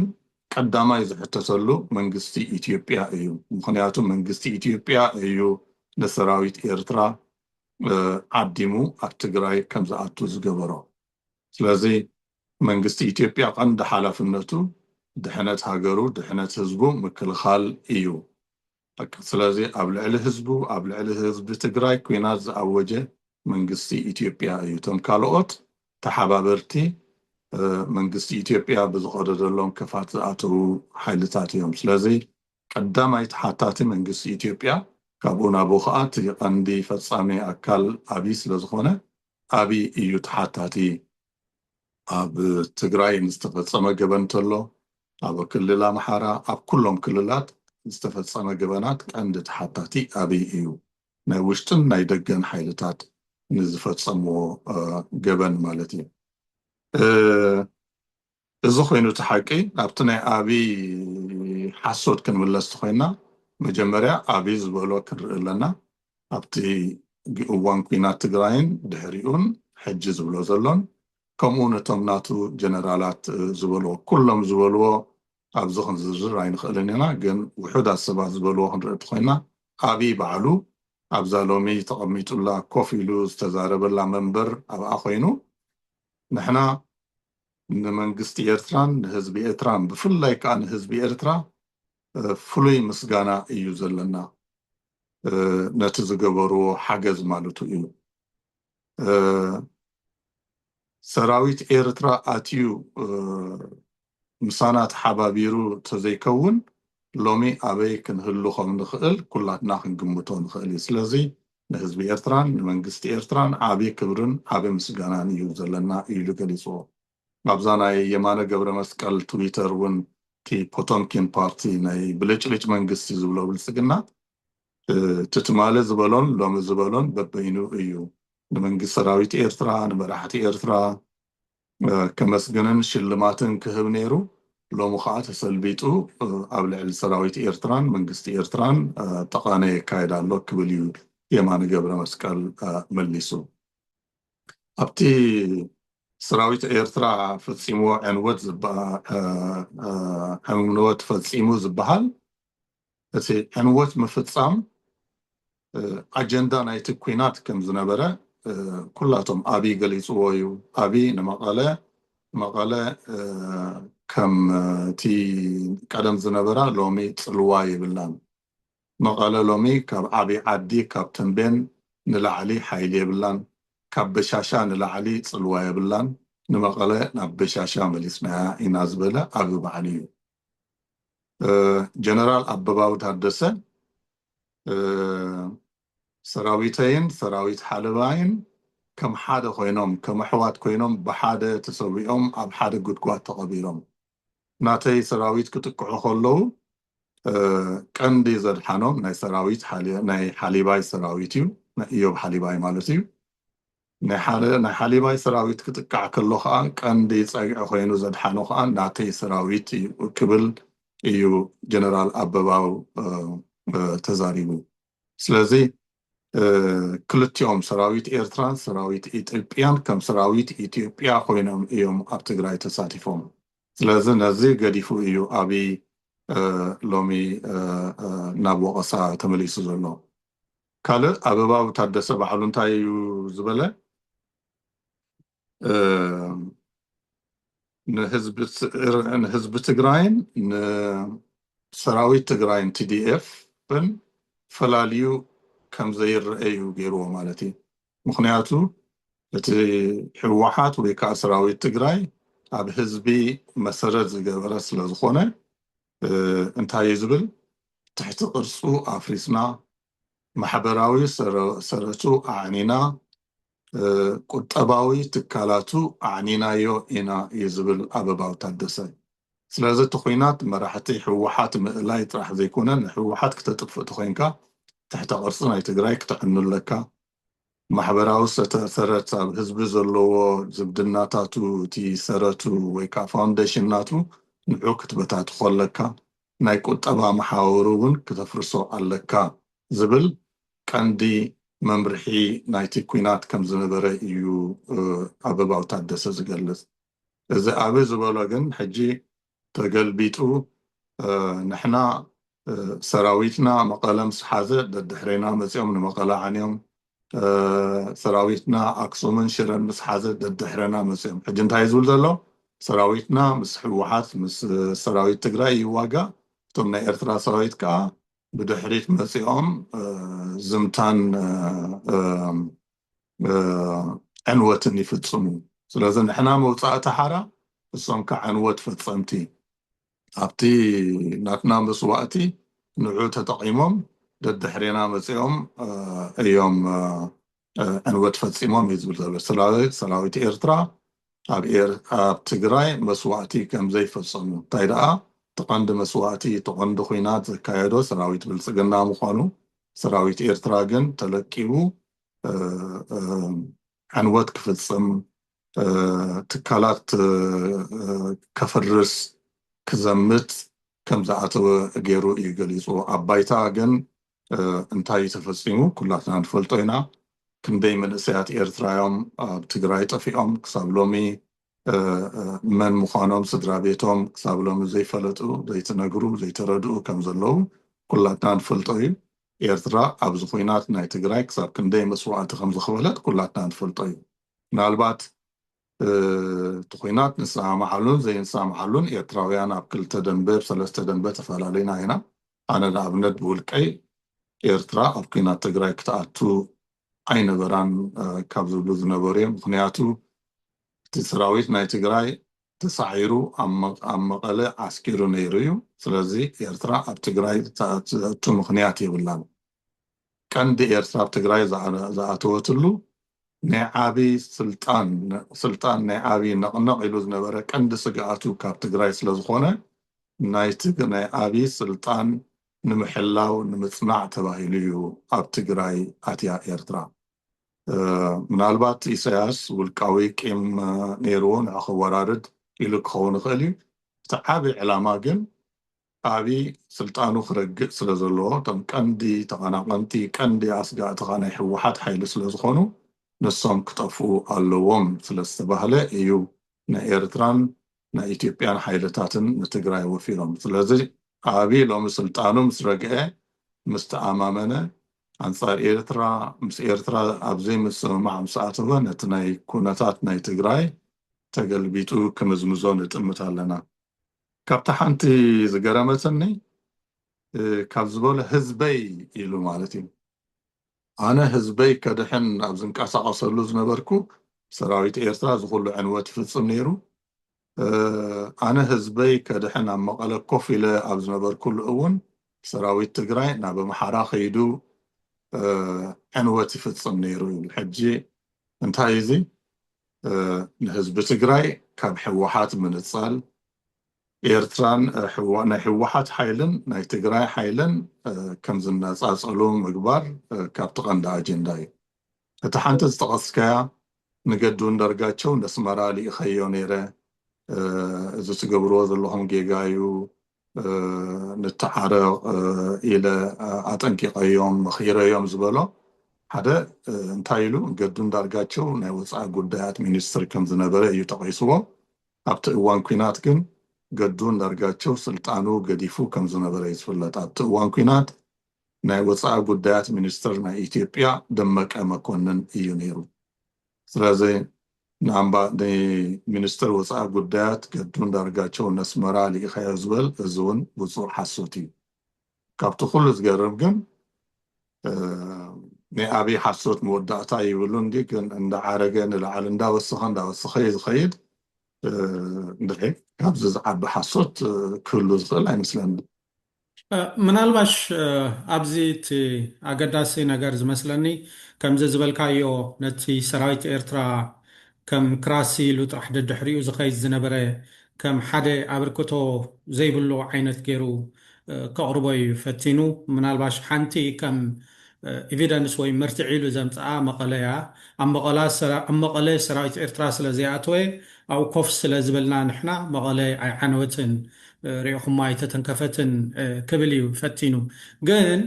ቀዳማይ ዝሕተተሉ መንግስቲ ኢትዮጵያ እዩ ምክንያቱ መንግስቲ ኢትዮጵያ እዩ ንሰራዊት ኤርትራ ዓዲሙ ኣብ ትግራይ ከም ዝኣቱ ዝገበሮ ስለዚ መንግስቲ ኢትዮጵያ ቀንዲ ሓላፍነቱ ድሕነት ሃገሩ ድሕነት ህዝቡ ምክልኻል እዩ ስለዚ ኣብ ልዕሊ ህዝቡ ኣብ ልዕሊ ህዝቢ ትግራይ ኩናት ዝኣወጀ መንግስቲ ኢትዮጵያ እዩ እቶም ካልኦት ተሓባበርቲ መንግስቲ ኢትዮጵያ ብዝቀደደሎም ከፋት ዝኣተዉ ሓይልታት እዮም ስለዚ ቀዳማይ ተሓታቲ መንግስቲ ኢትዮጵያ ካብኡ ናብኡ ከዓ እቲ ቀንዲ ፈፃሚ ኣካል ኣብይ ስለዝኾነ ኣብይ እዩ ተሓታቲ ኣብ ትግራይ ንዝተፈፀመ ገበን እንተሎ ኣብ ክልል ኣምሓራ ኣብ ኩሎም ክልላት ዝተፈፀመ ገበናት ቀንዲ ተሓታቲ ኣብይ እዩ ናይ ውሽጥን ናይ ደገን ሓይልታት ንዝፈፀምዎ ገበን ማለት እዩ እዚ ኮይኑ እቲ ሓቂ ኣብቲ ናይ ኣብይ ሓሶት ክንምለስ ኮይና መጀመርያ ኣብይ ዝበሎ ክንርኢ ኣለና ኣብቲ እዋን ኩናት ትግራይን ድሕሪኡን ሕጂ ዝብሎ ዘሎን ከምኡ ነቶም ናቱ ጀነራላት ዝበልዎ ኩሎም ዝበልዎ ኣብዚ ክንዝርዝር ኣይንኽእልን ኢና ግን ውሑዳት ሰባት ዝበልዎ ክንርኢ ኮይና ኣብይ ባዕሉ ኣብዛ ሎሚ ተቐሚጡላ ኮፍ ኢሉ ዝተዛረበላ መንበር ኣብኣ ኮይኑ ንሕና ንመንግስቲ ኤርትራን ንህዝቢ ኤርትራን ብፍላይ ከዓ ንህዝቢ ኤርትራ ፍሉይ ምስጋና እዩ ዘለና ነቲ ዝገበርዎ ሓገዝ ማለቱ እዩ ሰራዊት ኤርትራ ኣትዩ ምሳና ተሓባቢሩ ተዘይከውን ሎሚ ኣበይ ክንህሉ ከም ንኽእል ኩላትና ክንግምቶ ንኽእል እዩ ስለዚ ንህዝቢ ኤርትራን ንመንግስቲ ኤርትራን ዓብዪ ክብርን ዓብዪ ምስጋናን እዩ ዘለና ኢሉ ገሊፅዎ ኣብዛ ናይ የማነ ገብረ መስቀል ትዊተር እውን እቲ ፖቶምኪን ፓርቲ ናይ ብልጭልጭ መንግስቲ ዝብሎ ብልፅግና ትትማለ ዝበሎን ሎሚ ዝበሎን በበይኑ እዩ ንመንግስቲ ሰራዊት ኤርትራ ንመራሕቲ ኤርትራ ከመስግንን ሽልማትን ክህብ ነይሩ ሎሚ ከዓ ተሰልቢጡ ኣብ ልዕሊ ሰራዊት ኤርትራን መንግስቲ ኤርትራን ተቃነ የካየድ ኣሎ ክብል እዩ የማነ ገብረ መስቀል መሊሱ ኣብቲ ሰራዊት ኤርትራ ፈፂሞ ዕንወት ፈፂሙ ዝበሃል እቲ ዕንወት ምፍፃም ኣጀንዳ ናይቲ ኩናት ከም ዝነበረ ኩላቶም ኣብይ ገሊፅዎ እዩ። ኣብይ መቐለ ከም እቲ ቀደም ዝነበራ ሎሚ ፅልዋ ይብላን። መቐለ ሎሚ ካብ ዓብይ ዓዲ ካብ ተንቤን ንላዕሊ ሓይሊ የብላን፣ ካብ በሻሻ ንላዕሊ ፅልዋ የብላን፣ ንመቐለ ናብ በሻሻ መሊስናያ ኢና ዝበለ ኣብ በዓል እዩ። ጀነራል ኣበባው ታደሰ ሰራዊተይን ሰራዊት ሓለባይን ከም ሓደ ኮይኖም ከም ኣሕዋት ኮይኖም ብሓደ ተሰዊኦም ኣብ ሓደ ጉድጓድ ተቐቢሮም ናተይ ሰራዊት ክጥቅዑ ከለዉ ቀንዲ ዘድሓኖም ናይ ሓሊባይ ሰራዊት እዩ፣ ናይ ኢዮብ ሓሊባይ ማለት እዩ። ናይ ሓሊባይ ሰራዊት ክጥቃዕ ከሎ ከዓ ቀንዲ ፀግዒ ኮይኑ ዘድሓኖ ከዓ ናተይ ሰራዊት እዩ ክብል እዩ ጀነራል ኣበባው ተዛሪቡ። ስለዚ ክልቲኦም ሰራዊት ኤርትራን ሰራዊት ኢትዮጵያን ከም ሰራዊት ኢትዮጵያ ኮይኖም እዮም ኣብ ትግራይ ተሳቲፎም። ስለዚ ነዚ ገዲፉ እዩ ኣብይ ሎሚ ናብ ወቀሳ ተመሊሱ ዘሎ። ካልእ ኣበባው ታደሰ ባዕሉ እንታይ እዩ ዝበለ ንህዝቢ ትግራይን ንሰራዊት ትግራይን TDF-ን ፈላልዩ ከም ዘይረአዩ ገይርዎ ማለት እዩ። ምክንያቱ እቲ ሕወሓት ወይ ከዓ ሰራዊት ትግራይ ኣብ ህዝቢ መሰረት ዝገበረ ስለ ዝኾነ እንታይ ዝብል ትሕቲ ቅርፁ ኣፍሪስና ማሕበራዊ ሰረቱ ኣዕኒና ቁጠባዊ ትካላቱ ኣዕኒናዮ ኢና ይዝብል ኣበባው ታደሰ። ስለዚ እቲ ኩናት መራሕቲ ሕወሓት ምእላይ ጥራሕ ዘይኮነን ሕወሓት ክተጥፍእ ተኮይንካ ትሕቲ ቅርፂ ናይ ትግራይ ክትዕኑለካ ማሕበራዊ ሰረት ኣብ ህዝቢ ዘለዎ ዝብድናታቱ እቲ ሰረቱ ወይ ከዓ ፋውንዴሽናቱ ንዑ ክትበታት ከለካ ናይ ቁጠባ መሓወሩ እውን ክተፍርሶ ኣለካ ዝብል ቀንዲ መምርሒ ናይቲ ኩናት ከም ዝነበረ እዩ ኣበባው ታደሰ ዝገልጽ። እዚ ኣብይ ዝበሎ ግን ሕጂ ተገልቢጡ ንሕና ሰራዊትና መቐለ ምስ ሓዘ ደድሕሬና መፅኦም ንመቐለ ዓንዮም ሰራዊትና ኣክሱምን ሽረን ምስ ሓዘ ደድሕሬና መፅኦም ሕጂ እንታይ ዝብል ዘሎ ሰራዊትና ምስ ሕወሓት ምስ ሰራዊት ትግራይ ይዋጋ እቶም ናይ ኤርትራ ሰራዊት ከዓ ብድሕሪት መፅኦም ዝምታን ዕንወትን ይፍፅሙ። ስለዚ ንሕና መውፃእቲ ሓራ እሶም ከዓ ዕንወት ፈፀምቲ ኣብቲ ናትና መስዋእቲ ንዑ ተጠቂሞም ደድሕሬና መፅኦም እዮም ዕንወት ፈፂሞም እዩ ዝብል ዘሎ። ሰራዊት ኤርትራ ኣብ ትግራይ መስዋእቲ ከም ዘይፈፀሙ እንታይ ደኣ ተቐንዲ መስዋእቲ ተቐንዲ ኩናት ዘካየዶ ሰራዊት ብልፅግና ምዃኑ ሰራዊት ኤርትራ ግን ተለቂቡ ዕንወት ክፍፅም ትካላት ከፈርስ ክዘምት ከም ዝኣተወ ገይሩ እዩ ገሊፁ። ኣብ ባይታ ግን እንታይ ተፈፂሙ ኩላትና ንፈልጦ ኢና። ክንደይ መንእሰያት ኤርትራዮም ኣብ ትግራይ ጠፊኦም ክሳብ ሎሚ መን ምዃኖም ስድራ ቤቶም ክሳብ ሎሚ ዘይፈለጡ ዘይትነግሩ ዘይተረድኡ ከም ዘለው ኩላትና ንፈልጦ እዩ። ኤርትራ ኣብዚ ኩናት ናይ ትግራይ ክሳብ ክንደይ መስዋእቲ ከም ዝኸፈለት ኩላትና ንፈልጦ እዩ። ምናልባት እቲ ኩናት ንሰማዓሉን ዘይንሰማዓሉን ኤርትራውያን ኣብ ክልተ ደንበ ሰለስተ ደንበ ተፈላለዩና ኢና። ኣነ ንኣብነት ብውልቀይ ኤርትራ ኣብ ኩናት ትግራይ ክትኣቱ ኣይነበራን ካብ ዝብሉ ዝነበሩ እዮም። ምክንያቱ እቲ ሰራዊት ናይ ትግራይ ተሳዒሩ ኣብ መቐለ ዓስኪሩ ነይሩ እዩ። ስለዚ ኤርትራ ኣብ ትግራይ ተኣቱ ምክንያት የብላን። ቀንዲ ኤርትራ ኣብ ትግራይ ዝኣተወትሉ ናይ ዓብይ ስልጣን ናይ ዓብይ ነቕነቕ ኢሉ ዝነበረ ቀንዲ ስግኣቱ ካብ ትግራይ ስለዝኾነ ናይ ዓብይ ስልጣን ንምሕላው ንምፅናዕ ተባሂሉ እዩ ኣብ ትግራይ ኣትያ ኤርትራ። ምናልባት ኢሳያስ ውልቃዊ ቂም ነይርዎ ንዓ ክወራርድ ኢሉ ክኸውን ይኽእል እዩ። እቲ ዓብይ ዕላማ ግን ዓብዪ ስልጣኑ ክረግእ ስለ ዘለዎ እቶም ቀንዲ ተቐናቐንቲ ቀንዲ ኣስጋእትኻ ናይ ሕወሓት ሓይሊ ስለ ዝኾኑ ንሶም ክጠፍኡ ኣለዎም ስለ ዝተባህለ እዩ ናይ ኤርትራን ናይ ኢትዮጵያን ሓይልታትን ንትግራይ ወፊሮም። ስለዚ ዓብዪ ሎሚ ስልጣኑ ምስ ረግአ ምስ ተኣማመነ ኣንጻር ኤርትራ ምስ ኤርትራ ኣብዘይ ምስምማዕ ምስ ኣተወ ነቲ ናይ ኩነታት ናይ ትግራይ ተገልቢጡ ክምዝምዞ ንጥምት ኣለና። ካብቲ ሓንቲ ዝገረመትኒ ካብ ዝበሎ ህዝበይ ኢሉ ማለት እዩ። ኣነ ህዝበይ ከድሕን ኣብ ዝንቀሳቐሰሉ ዝነበርኩ ሰራዊት ኤርትራ ዝኩሉ ዕንወት ይፍፅም ነይሩ። ኣነ ህዝበይ ከድሕን ኣብ መቐለ ኮፍ ኢለ ኣብ ዝነበርኩሉ እውን ሰራዊት ትግራይ ናብ ኣምሓራ ከይዱ ዕንወት ይፍፅም ነይሩ እዩ። ሕጂ እንታይ እዚ ንህዝቢ ትግራይ ካብ ሕወሓት ምንፃል ኤርትራን ናይ ሕወሓት ሓይልን ናይ ትግራይ ሓይልን ከም ዝነፃፀሉ ምግባር ካብቲ ቀንዲ ኣጀንዳ እዩ። እቲ ሓንቲ ዝጠቐስካያ ንገዱ እንዳርጋቸው ነስመራ ልኢኸዮ ነይረ እዚ ትገብርዎ ዘለኹም ጌጋ እዩ ንተዓረቕ ኢለ ኣጠንቂቐዮም መኺረዮም ዝበሎ ሓደ እንታይ ኢሉ ገዱ እንዳርጋቸው ናይ ወፃኢ ጉዳያት ሚኒስትር ከም ዝነበረ እዩ ጠቒስዎ። ኣብቲ እዋን ኩናት ግን ገዱ እንዳርጋቸው ስልጣኑ ገዲፉ ከም ዝነበረ ይዝፍለጥ። ኣብቲ እዋን ኩናት ናይ ወፃኢ ጉዳያት ሚኒስትር ናይ ኢትዮጵያ ደመቀ መኮንን እዩ ነይሩ። ስለዚ ሚኒስትር ወፃኢ ጉዳያት ገዱ እንዳርጋቸው ነስመራ ልኢኸዮ ዝብል እዚ እውን ብፁዕ ሓሶት እዩ። ካብቲ ኩሉ ዝገርም ግን ናይ ዓብዪ ሓሶት መወዳእታ ይብሉ እንዲ ግን እንዳዓረገ ንላዕሊ እንዳወሰኸ ዝኸይድ እንድሕር ካብዚ ዝዓቢ ሓሶት ክህሉ ዝኽእል ኣይመስለኒ። ምናልባሽ ኣብዚ እቲ ኣገዳሲ ነገር ዝመስለኒ ከምዚ ዝበልካዮ ነቲ ሰራዊት ኤርትራ ከም ክራሲ ኢሉ ጥራሕ ደድሕሪኡ ዝኸይድ ዝነበረ ከም ሓደ ኣበርክቶ ዘይብሉ ዓይነት ገይሩ ከቕርቦ እዩ ፈቲኑ። ምናልባሽ ሓንቲ ከም ኤቪደንስ ወይ መርትዒ ኢሉ ዘምፅኣ መቐለ እያ። ኣብ መቐለ ሰራዊት ኤርትራ ስለ ዘይኣተወ ኣብኡ ኮፍ ስለ ዝበልና ንሕና መቐለ ኣይዓነወትን ሪኢኹማ ኣይተተንከፈትን ክብል እዩ ፈቲኑ። ግን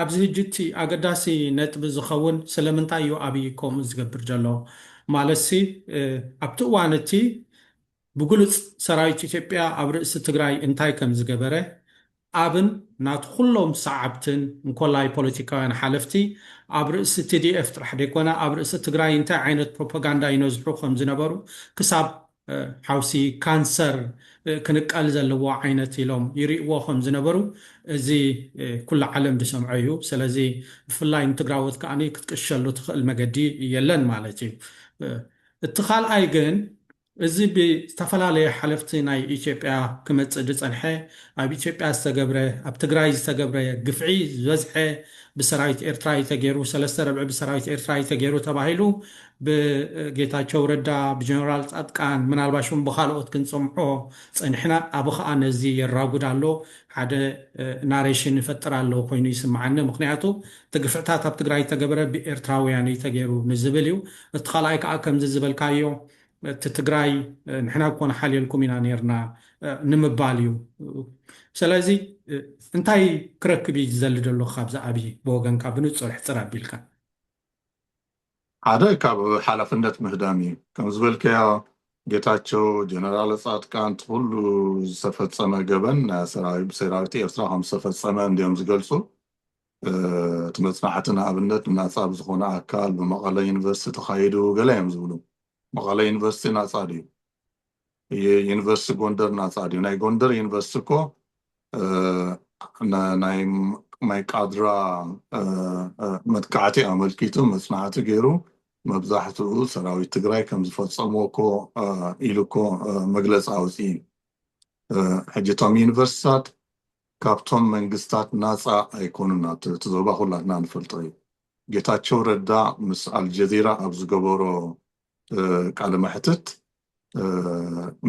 ኣብዚ ሕጂ እቲ ኣገዳሲ ነጥቢ ዝኸውን ስለምንታይ እዩ ኣብይ ከምኡ ዝገብር ዘሎ ማለትሲ ኣብቲ እዋን እቲ ብግሉፅ ሰራዊት ኢትዮጵያ ኣብ ርእሲ ትግራይ እንታይ ከም ዝገበረ ኣብን ናቱ ኩሎም ሰዓብትን እንኮላይ ፖለቲካውያን ሓለፍቲ ኣብ ርእሲ TDF ጥራሕ ደይኮነ ኣብ ርእሲ ትግራይ እንታይ ዓይነት ፕሮፓጋንዳ ይነዝሑ ከም ዝነበሩ ክሳብ ሓውሲ ካንሰር ክንቀል ዘለዎ ዓይነት ኢሎም ይርእዎ ከም ዝነበሩ እዚ ኩሉ ዓለም ዝሰምዖ እዩ። ስለዚ ብፍላይ ንትግራወት ከዓኒ ክትቅሸሉ ትኽእል መገዲ የለን ማለት እዩ። እቲ ካልኣይ ግን እዚ ብዝተፈላለየ ሓለፍቲ ናይ ኢትዮጵያ ክመፅእ ዝፀንሐ ኣብ ኢትዮጵያ ዝተገብረ ኣብ ትግራይ ዝተገብረ ግፍዒ ዝበዝሐ ብሰራዊት ኤርትራ ተገይሩ 3/4 ብሰራዊት ኤርትራ ተገይሩ ተባሂሉ ብጌታቸው ረዳ ብጀነራል ጻድቃን ምናልባሽ ብካልኦት ክንሰምዖ ፀኒሕና ኣብ ከዓ ነዚ የራጉድ ኣሎ ሓደ ናሬሽን ይፈጥር ኣሎ ኮይኑ ይስምዓኒ። ምክንያቱ ትግፍዕታት ኣብ ትግራይ ተገበረ ብኤርትራውያን ተገይሩ ንዝብል እዩ። እቲ ካልኣይ ከዓ ከምዚ ዝበልካዮ እቲ ትግራይ ንሕና ኮነ ሓልየልኩም ኢና ነርና ንምባል እዩ። ስለዚ እንታይ ክረክብ እዩ ዝዘሊ ዘሎ ካብዚ ዓብዪ ብወገንካ ብንፁር ሕፅር ኣቢልካ? ሓደ ካብ ሓላፍነት ምህዳም እዩ ከም ዝበልከዮ ጌታቸው ጀነራል ጻድቃን ኩሉ ዝተፈፀመ ገበን ሰራዊት ኤርትራ ከም ዝተፈፀመ እንዲኦም ዝገልፁ እቲ መፅናዕቲ ንኣብነት ናፃ ብዝኾነ ኣካል ብመቐለ ዩኒቨርሲቲ ተኻይዱ ገለ እዮም ዝብሉ። መቐለ ዩኒቨርሲቲ ናፃ ድዩ? ዩኒቨርሲቲ ጎንደር ናፃ ድዩ? ናይ ጎንደር ዩኒቨርሲቲ እኮ ናይ ማይ ቃድራ መጥቃዕቲ ኣመልኪቱ መፅናዕቲ ገይሩ መብዛሕትኡ ሰራዊት ትግራይ ከም ዝፈፀምዎ እኮ ኢሉ እኮ መግለፂ ኣውፅኡ እዩ። ሕጂ እቶም ዩኒቨርሲቲታት ካብቶም መንግስታት ናፃ ኣይኮኑን። እቲ ዞባ ኩላትና ንፈልጦ እዩ። ጌታቸው ረዳ ምስ ኣልጀዚራ ኣብ ዝገበሮ ቃለ መሕትት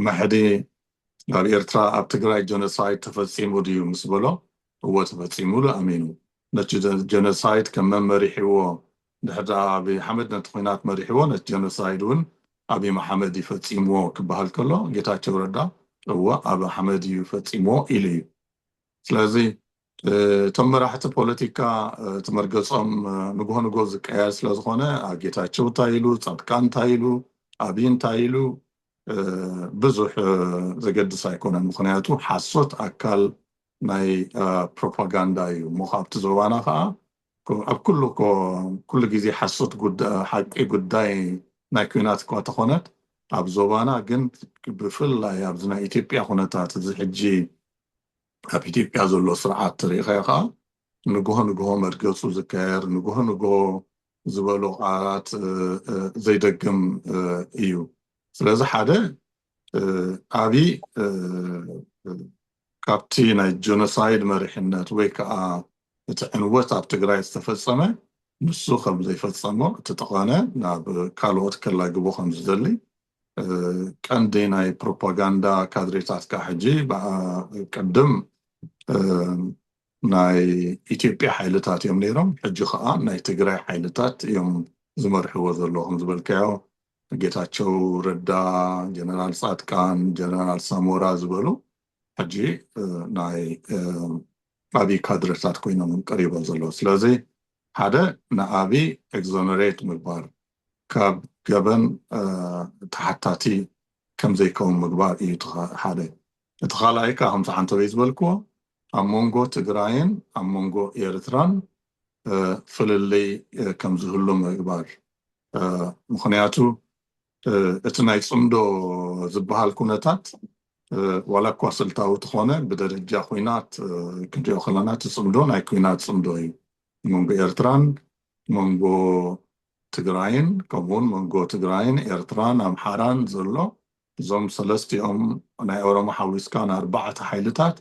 መሕዲ ኣብ ኤርትራ ኣብ ትግራይ ጀኖሳይድ ተፈፂሙ ድዩ ምስ በሎ እዎ ተፈፂሙ ኣሚኑ ነቲ ጀኖሳይድ ከም መሪሕዎ ድሕሪ ኣብዪ ኣሕመድ ነቲ ኩናት መሪሕዎ ነቲ ጀኖሳይድ እውን ኣብዪ ኣሕመድ ይፈፂምዎ ክበሃል ከሎ ጌታቸው ረዳ እዎ ኣብ ኣሕመድ እዩ ፈፂምዎ ኢሉ እዩ። ስለዚህ እቶም መራሕቲ ፖለቲካ ትመርገጾም ንግሆ ንግሆ ዝቀያየር ስለዝኾነ ጌታቸው እንታይ ኢሉ ጻድቃን እንታይ ኢሉ ኣብይ እንታይ ኢሉ ብዙሕ ዘገድስ ኣይኮነን ምክንያቱ ሓሶት ኣካል ናይ ፕሮፓጋንዳ እዩ እሞ ካብቲ ዞባና ከዓ ኣብ ኩሉ ግዜ ሓሶት ሓቂ ጉዳይ ናይ ኩናት እኳ ተኾነት ኣብ ዞባና ግን ብፍላይ ኣብዚ ናይ ኢትዮጵያ ኩነታት እዚ ሕጂ ኣብ ኢትዮጵያ ዘሎ ስርዓት ትሪኢኻ ከዓ ንግሆ ንግሆ መርገፁ ዝካየር ንግሆ ንግሆ ዝበሉ ቃላት ዘይደግም እዩ ስለዚ ሓደ ኣብይ ካብቲ ናይ ጆኖሳይድ መሪሕነት ወይ ከዓ እቲ ዕንወት ኣብ ትግራይ ዝተፈፀመ ንሱ ከም ዘይፈፀሞ እቲ ተቐነ ናብ ካልኦት ከላግቦ ከም ዝደሊ ቀንዲ ናይ ፕሮፓጋንዳ ካድሬታት ከዓ ሕጂ ቅድም ናይ ኢትዮጵያ ሓይልታት እዮም ነይሮም ሕጂ ከዓ ናይ ትግራይ ሓይልታት እዮም ዝመርሕዎ ዘለዉ ከም ዝበልካዮ ጌታቸው ረዳ ጀነራል ጻድቃን ጀነራል ሳሞራ ዝበሉ ሕጂ ናይ ኣብይ ካድሬታት ኮይኖም ቀሪቦም ዘለዉ ስለዚ ሓደ ንኣብይ ኤግዞነሬት ምግባር ካብ ገበን ተሓታቲ ከም ዘይከውን ምግባር እዩ ሓደ እቲ ካልኣይ ከዓ ከምቲ ሓንቲ በይ ዝበልክዎ ኣብ መንጎ ትግራይን ኣብ መንጎ ኤርትራን ፍልልይ ከም ዝህሉ ምግባር ምክንያቱ እቲ ናይ ፅምዶ ዝበሃል ኩነታት ዋላ እኳ ስልታዊ ትኾነ ብደረጃ ኩናት ክንሪኦ ከለና እቲ ፅምዶ ናይ ኩናት ፅምዶ እዩ መንጎ ኤርትራን መንጎ ትግራይን ከምኡውን መንጎ ትግራይን ኤርትራን ኣምሓራን ዘሎ እዞም ሰለስቲኦም ናይ ኦሮሞ ሓዊስካ ንኣርባዕተ ሓይልታት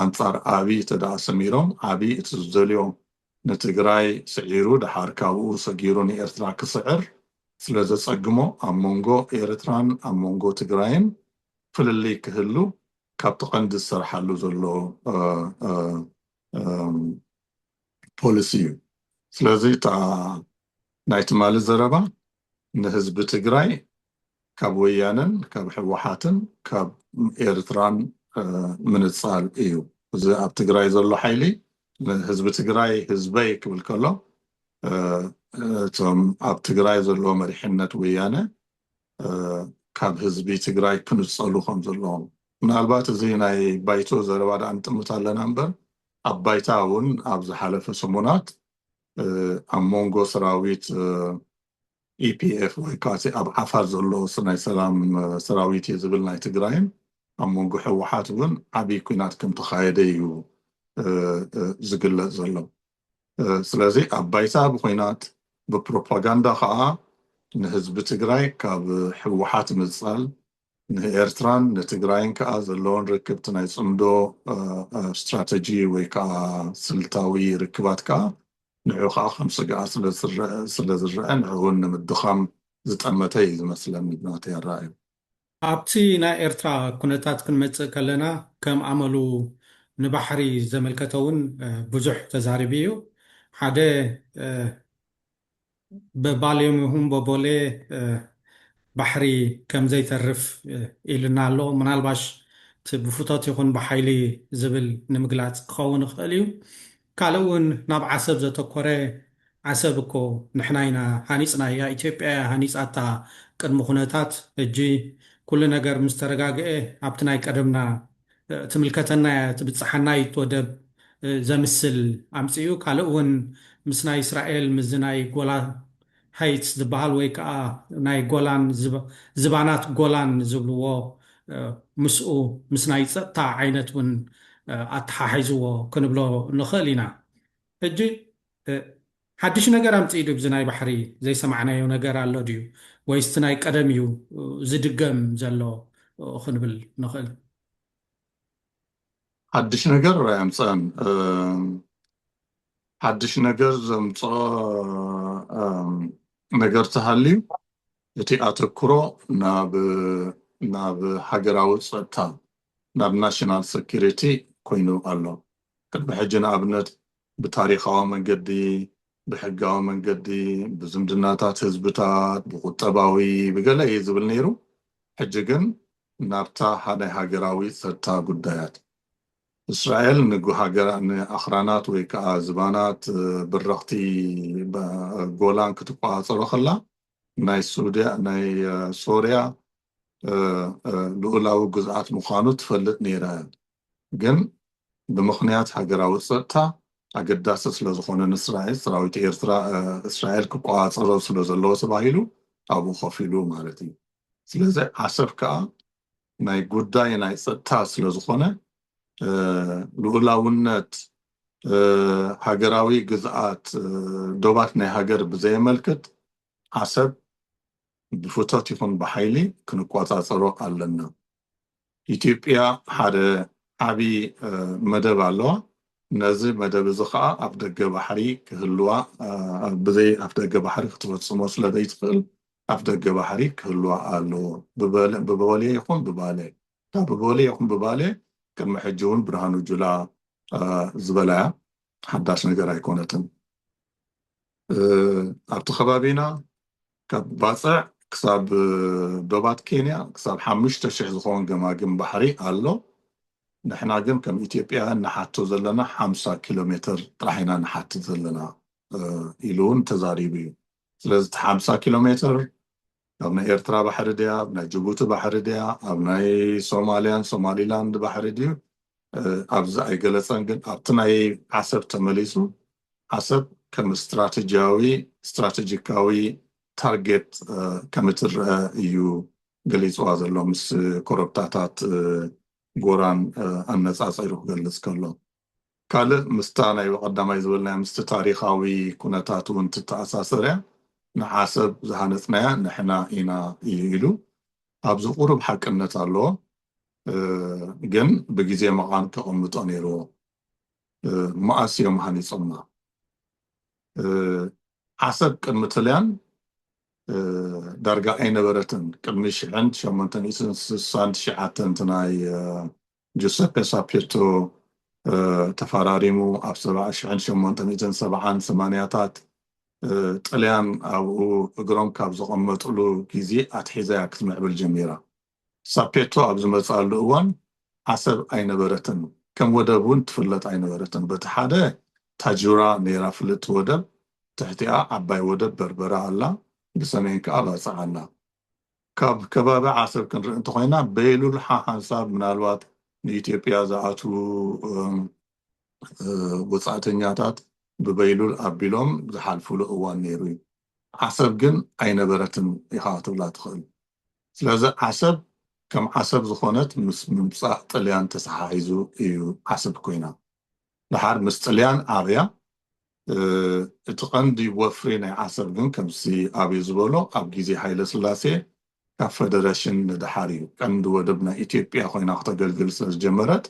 ኣንጻር ኣብይ ተደኣ ሰሚሮም ኣብይ እቲ ዝደልዮ ንትግራይ ስዒሩ ድሓር ካብኡ ሰጊሩ ንኤርትራ ክስዕር ስለ ዘፀግሞ ኣብ መንጎ ኤርትራን ኣብ መንጎ ትግራይን ፍልልይ ክህሉ ካብቲ ቀንዲ ዝሰርሓሉ ዘሎ ፖሊሲ እዩ ስለዚ ናይ ትማሊ ዘረባ ንህዝቢ ትግራይ ካብ ወያነን ካብ ሕወሓትን ካብ ኤርትራን ምንፃል እዩ እዚ ኣብ ትግራይ ዘሎ ሓይሊ ንህዝቢ ትግራይ ህዝበይ ክብል ከሎ እቶም ኣብ ትግራይ ዘሎ መሪሕነት ወያነ ካብ ህዝቢ ትግራይ ክንፀሉ ከም ዘለዎም ምናልባት እዚ ናይ ባይቶ ዘረባ ዳ እንጥምት ኣለና እምበር ኣብ ባይታ እውን ኣብ ዝሓለፈ ሰሙናት ኣብ መንጎ ሰራዊት ኢፒኤፍ ወይ ከዓ ኣብ ዓፋር ዘሎ ናይ ሰላም ሰራዊት እዩ ዝብል ናይ ትግራይን ኣብ መንጎ ሕወሓት እውን ዓብይ ኩናት ከም ተኻየደ እዩ ዝግለጽ ዘሎ ስለዚ ኣብ ባይታ ብኩናት ብፕሮፓጋንዳ ከዓ ንህዝቢ ትግራይ ካብ ሕወሓት ምፅላል ንኤርትራን ንትግራይን ከዓ ዘለዎን ርክብቲ ናይ ፅምዶ ስትራቴጂ ወይ ከዓ ስልታዊ ርክባት ከዓ ንዑ ከዓ ከም ስጋኣ ስለ ዝረአ ንዕውን ንምድኻም ዝጠመተ እዩ ዝመስለኒ ናተይ ኣረኣዩ ኣብቲ ናይ ኤርትራ ኩነታት ክንመፅእ ከለና ከም ኣመሉ ንባሕሪ ዘመልከተ እውን ብዙሕ ተዛሪቡ እዩ ሓደ በባልዮም ይኹን በቦሌ ባሕሪ ከም ዘይተርፍ ኢልና ኣሎ ምናልባሽ ብፍቶት ይኹን ብሓይሊ ዝብል ንምግላፅ ክኸውን ይኽእል እዩ ካልእ እውን ናብ ዓሰብ ዘተኮረ ዓሰብ እኮ ንሕና ኢና ሃኒፅናያ ኢትዮጵያ ሃኒፃታ ቅድሚ ኩነታት ሕጂ ኩሉ ነገር ምስ ተረጋግአ ኣብቲ ናይ ቀደምና ትምልከተና ትብፅሓና ይትወደብ ዘምስል ኣምፅኡ ካልእ እውን ምስ ናይ እስራኤል ምስ ናይ ጎላን ሃይትስ ዝበሃል ወይ ከዓ ናይ ጎላን ዝባናት ጎላን ዝብልዎ ምስኡ ምስ ናይ ፀጥታ ዓይነት እውን ኣተሓሒዝዎ ክንብሎ ንኽእል ኢና ሕጂ ሓድሽ ነገር ኣምፅኡ ድዩ ብዚ ናይ ባሕሪ ዘይሰማዕናዮ ነገር ኣሎ ድዩ ወይስ ናይ ቀደም እዩ ዝድገም ዘሎ ክንብል ንኽእል ሓድሽ ነገር ኣምፅአን ሓድሽ ነገር ዘምፅኦ ነገር ተሃልዩ እቲ ኣተኩሮ ናብ ሃገራዊ ፀጥታ ናብ ናሽናል ሴኪሪቲ ኮይኑ ኣሎ ቅድሚ ሕጂ ንኣብነት ብታሪኻዊ መንገዲ ብሕጋዊ መንገዲ ብዝምድናታት ህዝብታት ብቁጠባዊ ብገለ እዩ ዝብል ነይሩ ሕጂ ግን ናብታ ናይ ሃገራዊ ፀጥታ ጉዳያት እስራኤል ንኣኽራናት ወይ ከዓ ዝባናት ብረኽቲ ጎላን ክትቆፃፀሮ ከላ ናይ ሶርያ ልኡላዊ ግዝኣት ምዃኑ ትፈልጥ ነይራ ግን ብምኽንያት ሃገራዊ ፀጥታ ኣገዳሲ ስለ ዝኾነ ንእስራኤል ሰራዊት ኤርትራ እስራኤል ክቆፃፀሮ ስለ ዘለዎ ተባሂሉ ኣብኡ ኮፍ ኢሉ ማለት እዩ ስለዚ ዓሰብ ከዓ ናይ ጉዳይ ናይ ፀጥታ ስለ ዝኾነ ልኡላውነት ሃገራዊ ግዝኣት ዶባት ናይ ሃገር ብዘየመልክት ዓሰብ ብፍቶት ይኹን ብሓይሊ ክንቆፃፀሮ ኣለና ኢትዮጵያ ሓደ ዓብይ መደብ ኣለዋ ነዚ መደብ እዚ ከዓ ኣብ ደገ ባሕሪ ክህልዋ ብዘይ ኣብ ደገ ባሕሪ ክትፈፅሞ ስለ ዘይትኽእል ኣብ ደገ ባሕሪ ክህልዋ ኣለዎ ብበወልየ ይኹን ብባልየ ካብ ብበወልየ ይኹን ብባልየ ቅድሚ ሕጂ እውን ብርሃኑ ጁላ ዝበላያ ሓዳሽ ነገር ኣይኮነትን ኣብቲ ከባቢና ካብ ባፅዕ ክሳብ ዶባት ኬንያ ክሳብ 5,000 ዝኾን ገማግም ባሕሪ ኣሎ ንሕና ግን ከም ኢትዮጵያ ንሓቶ ዘለና 50 ኪሎ ሜትር ጥራሕና ንሓትት ዘለና ኢሉ እውን ተዛሪቡ እዩ ስለዚ 50 ኪሎ ሜትር ኣብ ናይ ኤርትራ ባሕሪ ድያ ኣብ ናይ ጅቡቲ ባሕሪ ድያ ኣብ ናይ ሶማልያን ሶማሊላንድ ባሕሪ ድዩ ኣብዚ ኣይገለፀን ግን ኣብቲ ናይ ዓሰብ ተመሊሱ ዓሰብ ከም ስትራቴጂካዊ ታርጌት ከም እትርአ እዩ ገሊፅዋ ዘሎ ምስ ኮረብታታት ጎራን ኣነፃፂሩ ክገልፅ ከሎ ካልእ ምስታ ናይ ቀዳማይ ዝበልናያ ምስቲ ታሪኻዊ ኩነታት እውን ትተኣሳሰር ንዓሰብ ዝሃነፅናያ ንሕና ኢና ኢሉ ኣብዚ ቁሩብ ሓቅነት ኣለዎ ግን ብግዜ መቃን ከቐምጦ ነይርዎ መኣስ እዮም ሃኒፆምና ዓሰብ ቅድሚ ትልያን ዳርጋ ኣይነበረትን ቅድሚ 1869 ናይ ጆሴፔ ሳፔርቶ ተፈራሪሙ ኣብ 1870ታት ጥልያን ኣብኡ እግሮም ካብ ዝቐመጥሉ ግዜ ኣትሒዛያ ክትምዕብል ጀሚራ ሳፔቶ ኣብ ዝመፃሉ እዋን ዓሰብ ኣይነበረትን ከም ወደብ እውን ትፍለጥ ኣይነበረትን በቲ ሓደ ታጁራ ነይራ ፍልጥ ወደብ ትሕቲኣ ዓባይ ወደብ በርበራ ኣላ ብሰሜን ከዓ ባፅዕ ኣላ ካብ ከባቢ ዓሰብ ክንርኢ እንተኮይና በይሉል ሓንሳብ ምናልባት ንኢትዮጵያ ዝኣትዉ ወፃእተኛታት ብበይሉል ኣቢሎም ዝሓልፍሉ እዋን ነይሩ እዩ ዓሰብ ግን ኣይነበረትን ኢኻ ትብላ ትኽእል ስለዚ ዓሰብ ከም ዓሰብ ዝኾነት ምስ ምምፃእ ጥልያን ተሰሓሒዙ እዩ ዓሰብ ኮይና ድሓር ምስ ጥልያን ዓብያ እቲ ቀንዲ ወፍሪ ናይ ዓሰብ ግን ከምዚ ኣብዩ ዝበሎ ኣብ ግዜ ሃይለ ስላሴ ካብ ፌደሬሽን ንድሓር እዩ ቀንዲ ወደብ ናይ ኢትዮጵያ ኮይና ክተገልግል ስለ ዝጀመረት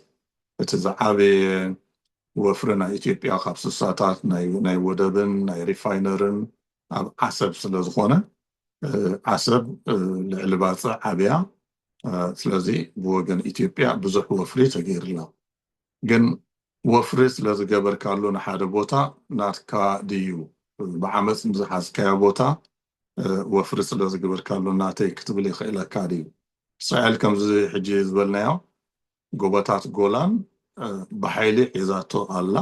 እቲ ዝዓበየ ወፍሪ ናይ ኢትዮጵያ ካብ ስሳታት ናይ ወደብን ናይ ሪፋይነርን ኣብ ዓሰብ ስለ ዝኾነ ዓሰብ ልዕሊ ባፅዕ ዓብያ ስለዚ ብወገን ኢትዮጵያ ብዙሕ ወፍሪ ተገይርላ ግን ወፍሪ ስለ ዝገበርካሉ ንሓደ ቦታ ናትካ ድዩ ብዓመፅ ንዝሓዝካዮ ቦታ ወፍሪ ስለ ዝገበርካሉ ናተይ ክትብል ይኽእለካ ድዩ እስራኤል ከምዚ ሕጂ ዝበልናዮ ጎቦታት ጎላን ብሓይሊ ሒዛቶ ኣላ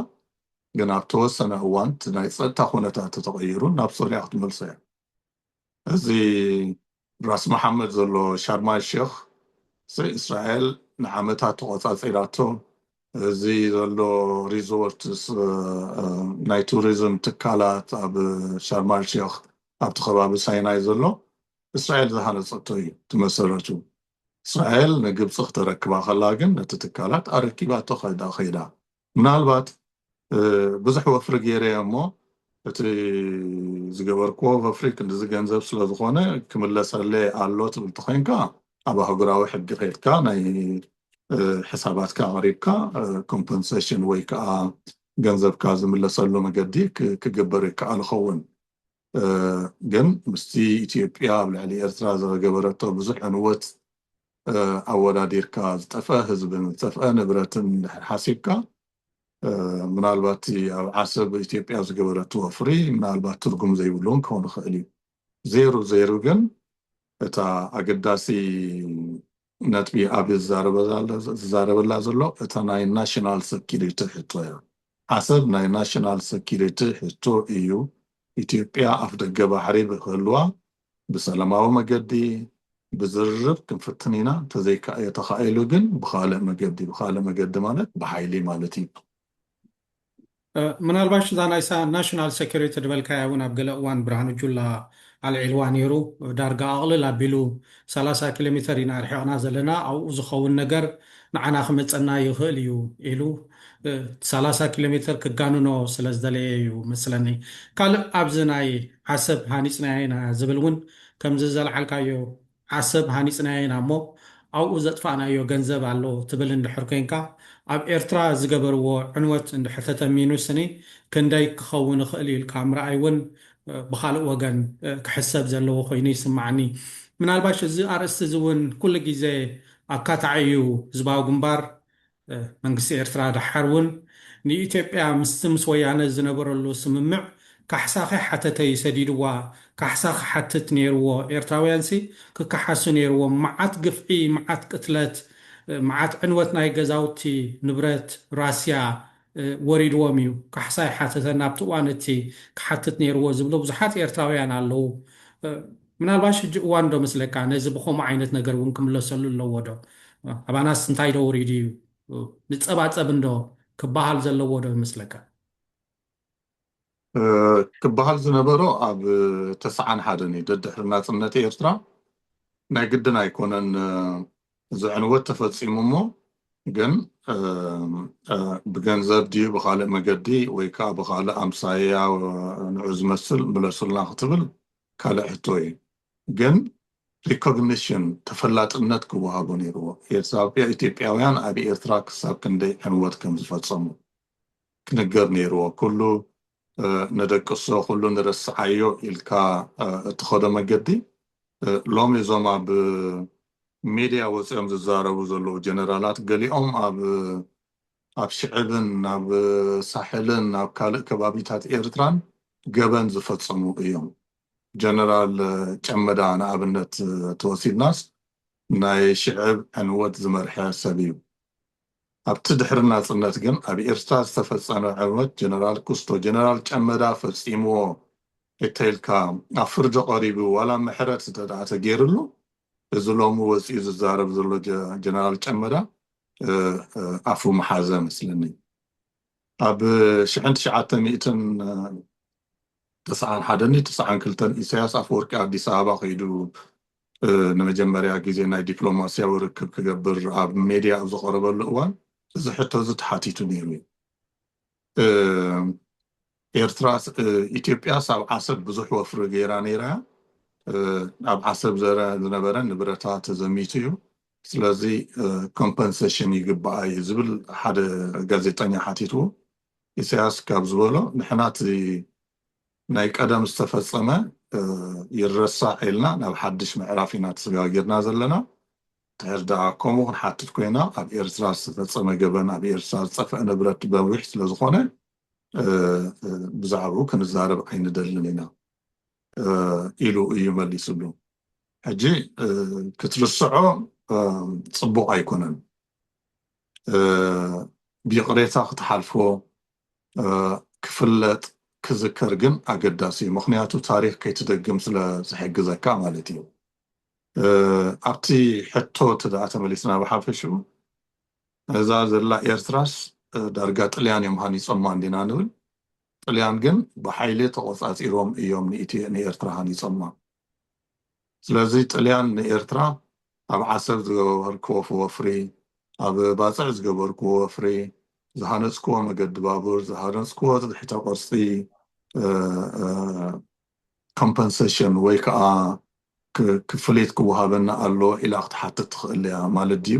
ግን ኣብ ተወሰነ እዋን ናይ ፀጥታ ኩነታት ተተቐይሩ ናብ ሶርያ ክትመልሶ እያ እዚ ራስ መሓመድ ዘሎ ሻርማል ሼክ እስራኤል ንዓመታት ተቆፃፂራቶ እዚ ዘሎ ሪዞርትስ ናይ ቱሪዝም ትካላት ኣብ ሻርማል ሼክ ኣብቲ ከባቢ ሳይናይ ዘሎ እስራኤል ዝሃነፀቶ እዩ ትመሰረቱ እስራኤል ንግብፂ ክትረክባ ከላ ግን ነቲ ትካላት ኣረኪባቶ ኸይዳ ምናልባት ብዙሕ ወፍሪ ገይረ እሞ እቲ ዝገበርክዎ ወፍሪ ክንዲ ገንዘብ ስለ ዝኾነ ክምለሰለ ኣሎ ትብል ተኮይንካ ኣብ ሃገራዊ ሕጊ ኸይድካ ናይ ሕሳባትካ ቀሪብካ ኮምፐንሴሽን ወይ ከዓ ገንዘብካ ዝምለሰሉ መገዲ ክግበር ይከኣል ይኸውን ግን ምስቲ ኢትዮጵያ ኣብ ልዕሊ ኤርትራ ዝገበረቶ ብዙሕ ዕንወት ኣወዳዲርካ ዝጠፍአ ህዝብን ዝጠፍአ ንብረትን ሓሲብካ ምናልባት ኣብ ዓሰብ ኢትዮጵያ ዝገበረቶ ወፍሪ ምናልባት ትርጉም ዘይብሉን ክኾን ይኽእል እዩ ዜሩ ግን እታ ኣገዳሲ ነጥቢ ኣብ ዝዛረበላ ዘሎ እታ ናይ ናሽናል ሰኪሪቲ ሕቶ እያ ዓሰብ ናይ ናሽናል ሰኪሪቲ ሕቶ እዩ ኢትዮጵያ ኣፍ ደገ ባሕሪ ብክህልዋ ብሰላማዊ መገዲ ብዝርርብ ክንፍትን ኢና ተዘይተኻኢሉ ግን ብካልእ መገዲ ማለት ብሓይሊ ማለት እዩ ምናልባሽ እዛ ናይ ናሽናል ሴኪሪቲ ድበልካያ እውን ኣብ ገለ እዋን ብርሃኑ ጁላ ኣልዒልዋ ነይሩ ዳርጋ ኣቕልል ኣቢሉ 30 ኪሎ ሜትር ኢና ርሒቕና ዘለና ኣብኡ ዝኸውን ነገር ንዓና ክመፀና ይኽእል እዩ ኢሉ 30 ኪሎ ሜትር ክጋንኖ ስለ ዝደለየ እዩ መስለኒ ካልእ ኣብዚ ናይ ዓሰብ ሃኒፅናያ ኢና ዝብል እውን ከምዚ ዘለዓልካዮ ዓሰብ ሃኒፅናያ ኢና እሞ ኣብኡ ዘጥፋእናዮ ገንዘብ ኣሎ ትብል እንድሕር ኮንካ ኣብ ኤርትራ ዝገበርዎ ዕንወት እንድሕር ተተሚኑ ስኒ ክንደይ ክኸውን ይኽእል ኢልካ ምርኣይ እውን ብካልእ ወገን ክሕሰብ ዘለዎ ኮይኑ ይስማዓኒ ምናልባሽ እዚ ኣርእስቲ እዚ እውን ኩሉ ግዜ ኣካታዕዩ ህዝባዊ ግንባር መንግስቲ ኤርትራ ድሓር እውን ንኢትዮጵያ ምስ ወያነ ዝነበረሉ ስምምዕ ካሕሳኺ ሓተተይ ሰዲድዋ ካሕሳኺ ሓትት ነይርዎ ኤርትራውያንሲ ክከሓሱ ነይርዎም መዓት ግፍዒ መዓት ቅትለት መዓት ዕንወት ናይ ገዛውቲ ንብረት ራስያ ወሪድዎም እዩ ካሕሳይ ሓተተ ናብቲ እዋን እቲ ክሓትት ነይርዎ ዝብሎ ብዙሓት ኤርትራውያን ኣለው ምናልባሽ ሕጂ እዋን ዶ ምስለካ ነዚ ብከምኡ ዓይነት ነገር እውን ክምለሰሉ ኣለዎ ዶ ኣባናስ እንታይ ዶ ውሪድ እዩ ንፀባፀብ እንዶ ክበሃል ዘለዎ ዶ ይመስለካ ክበሃል ዝነበሮ ኣብ 91 እዩ ደድሕሪ ናፅነት ኤርትራ ናይ ግድን ኣይኮነን እዚ ዕንወት ተፈፂሙ እሞ ግን ብገንዘብ ድዩ ብካልእ መገዲ ወይ ከዓ ብካልእ ኣምሳያ ንዑ ዝመስል ምለሱልና ክትብል ካልእ ሕቶ እዩ ግን ሪኮግኒሽን ተፈላጥነት ክወሃቦ ነይርዎ ኢትዮጵያውያን ኣብ ኤርትራ ክሳብ ክንደይ ዕንወት ከም ዝፈፀሙ ክንገር ነይርዎ ኩሉ ነደቅሶ ኩሉ ንረስዓዮ ኢልካ እትኸዶ መገዲ ሎሚ እዞም ኣብ ሚድያ ወፂኦም ዝዛረቡ ዘለዉ ጀነራላት ገሊኦም ኣብ ሽዕብን ኣብ ሳሕልን ኣብ ካልእ ከባቢታት ኤርትራን ገበን ዝፈፀሙ እዮም ጀነራል ጨመዳ ንኣብነት ተወሲድናስ ናይ ሽዕብ ዕንወት ዝመርሐ ሰብ እዩ ኣብቲ ድሕሪ ናፅነት ግን ኣብ ኤርትራ ዝተፈፀመ ዕንወት ጀነራል ኩስቶ ጀነራል ጨመዳ ፈፂምዎ እተኢልካ ኣብ ፍርዲ ቀሪቡ ዋላ ምሕረት ተደኣ ተገይሩሉ እዚ ሎሚ ወፂኡ ዝዛረብ ዘሎ ጀነራል ጨመዳ ኣፉ መሓዘ መስለኒ ኣብ 1991 ኢሳያስ ኣፈወርቂ ኣዲስ ኣበባ ከይዱ ንመጀመርያ ግዜ ናይ ዲፕሎማስያዊ ርክብ ክገብር ኣብ ሜድያ ኣብ ዝቀረበሉ እዋን እዚ ሕቶ እዚ ተሓቲቱ ነይሩ ኤርትራ ኢትዮጵያ ኣብ ዓሰብ ብዙሕ ወፍሪ ገይራ ነይራ ኣብ ዓሰብ ዝነበረ ንብረታት ተዘሚቱ እዩ ስለዚ ኮምፐንሴሽን ይግባኣ እዩ ዝብል ሓደ ጋዜጠኛ ሓቲትዎ ኢሳያስ ካብ ዝበሎ ንሕናት ናይ ቀደም ዝተፈፀመ ይረሳዕ ኢልና ናብ ሓድሽ ምዕራፍ ኢና ተሰጋጊርና ዘለና ድሕር ደኣ ከምኡ ክንሓትት ኮይና ኣብ ኤርትራ ዝተፈፀመ ገበን ኣብ ኤርትራ ዝፀፍአ ንብረት በዊሕ ስለዝኾነ ብዛዕባኡ ክንዛረብ ኣይንደልን ኢና ኢሉ እዩ መሊሱሉ ሕጂ ክትርስዖ ፅቡቅ ኣይኮነን ብቕሬታ ክትሓልፎ ክፍለጥ ክዝከር ግን ኣገዳሲ እዩ ምክንያቱ ታሪክ ከይትደግም ስለ ዝሕግዘካ ማለት እዩ ኣብቲ ሕቶ ተደኣ ተመሊስና ብሓፈሽኡ እዛ ዘላ ኤርትራስ ዳርጋ ጥልያን እዮም ሃኒፆማ እንዲና ንብል ጥልያን ግን ብሓይሊ ተቆፃፂሮም እዮም ንኤርትራ ሃኒፆማ ስለዚ ጥልያን ንኤርትራ ኣብ ዓሰብ ዝገበርክዎ ወፍሪ ኣብ ባፅዕ ዝገበርክዎ ወፍሪ ዝሃነፅክዎ መገዲ ባቡር ዝሃነፅክዎ ድሕተ ቅርፂ ኮምፐንሴሽን ወይ ከዓ ክፍሊት ክወሃበና ኣሎ ኢላ ክትሓትት ትኽእል እያ ማለት ድዩ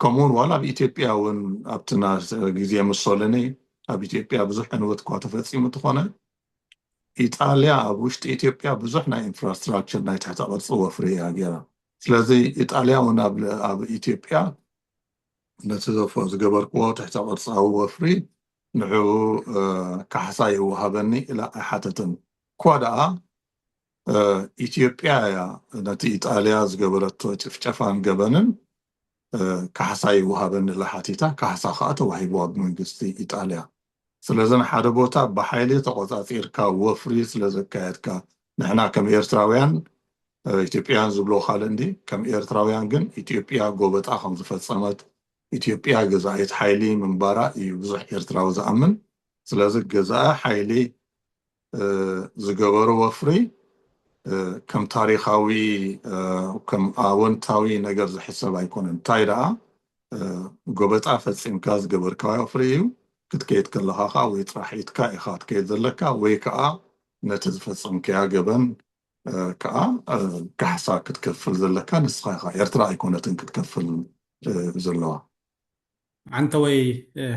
ከምኡውን ዋላ ኣብ ኢትዮጵያ እውን ኣብትና ግዜ ሙሶሎኒ ኣብ ኢትዮጵያ ብዙሕ ዕንወት እኳ ተፈፂሙ እንትኾነ ኢጣልያ ኣብ ውሽጢ ኢትዮጵያ ብዙሕ ናይ ኢንፍራስትራክቸር ናይ ትሕተ ቅርፂ ወፍሪ እያ ገይራ ስለዚ ኢጣልያ እውን ኣብ ኢትዮጵያ ነቲ ዝገበርክዎ ትሕተ ቅርፃዊ ወፍሪ ንዑ ካሕሳ ይወሃበኒ ኢላ ኣይሓተትን እኳ ደኣ ኢትዮጵያ ነቲ ኢጣልያ ዝገበረቶ ጭፍጨፋን ገበንን ካሕሳ ይወሃበኒ ለሓቲታ ካሕሳ ከዓ ተዋሂብዋ ብመንግስቲ ኢጣልያ ስለዘን ሓደ ቦታ ብሓይሊ ተቆፃፂርካ ወፍሪ ስለዘካየድካ ንሕና ከም ኤርትራውያን ኢትዮጵያን ዝብሎ ካልእ እንዲ ከም ኤርትራውያን ግን ኢትዮጵያ ጎበጣ ከም ዝፈፀመት ኢትዮጵያ ገዛኢት ሓይሊ ምንባራ እዩ ብዙሕ ኤርትራዊ ዝኣምን ስለዚ ገዛኢ ሓይሊ ዝገበሮ ወፍሪ ከም ታሪኻዊ ከም ኣወንታዊ ነገር ዝሕሰብ ኣይኮነን እንታይ ደኣ ጎበጣ ፈፂምካ ዝገበርካ ወፍሪ እዩ ክትከይድ ከለኻ ከዓ ወይ ጥራሕ ኢትካ ኢኻ ትከይድ ዘለካ ወይ ከዓ ነቲ ዝፈፀምከያ ገበን ከዓ ካሕሳ ክትከፍል ዘለካ ንስኻ ኢኻ ኤርትራ ኣይኮነትን ክትከፍል ዘለዋ ሓንተ ወይ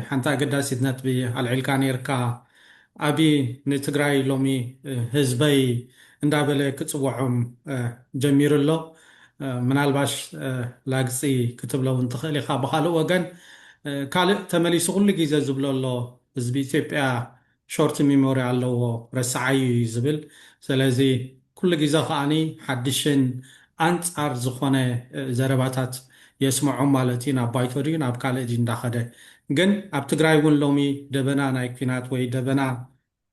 ሓንቲ ኣገዳሲት ነጥቢ ኣልዒልካ ነርካ ኣቢ ንትግራይ ሎሚ ህዝበይ እንዳበለ ክፅውዖም ጀሚሩ ኣሎ ምናልባሽ ላግፂ ክትብለው እንትኽእል ኢኻ ብካልእ ወገን ካልእ ተመሊሱ ኩሉ ግዜ ዝብሎ ኣሎ ህዝቢ ኢትዮጵያ ሾርት ሚሞሪ ኣለዎ ረሳዓዩ እዩ ዝብል ስለዚ ኩሉ ግዜ ከዓኒ ሓድሽን ኣንፃር ዝኾነ ዘረባታት የስምዖም ማለት እዩ ናብ ባይቶ ድዩ ናብ ካልእ ድዩ እንዳኸደ ግን ኣብ ትግራይ እውን ሎሚ ደበና ናይ ኩናት ወይ ደበና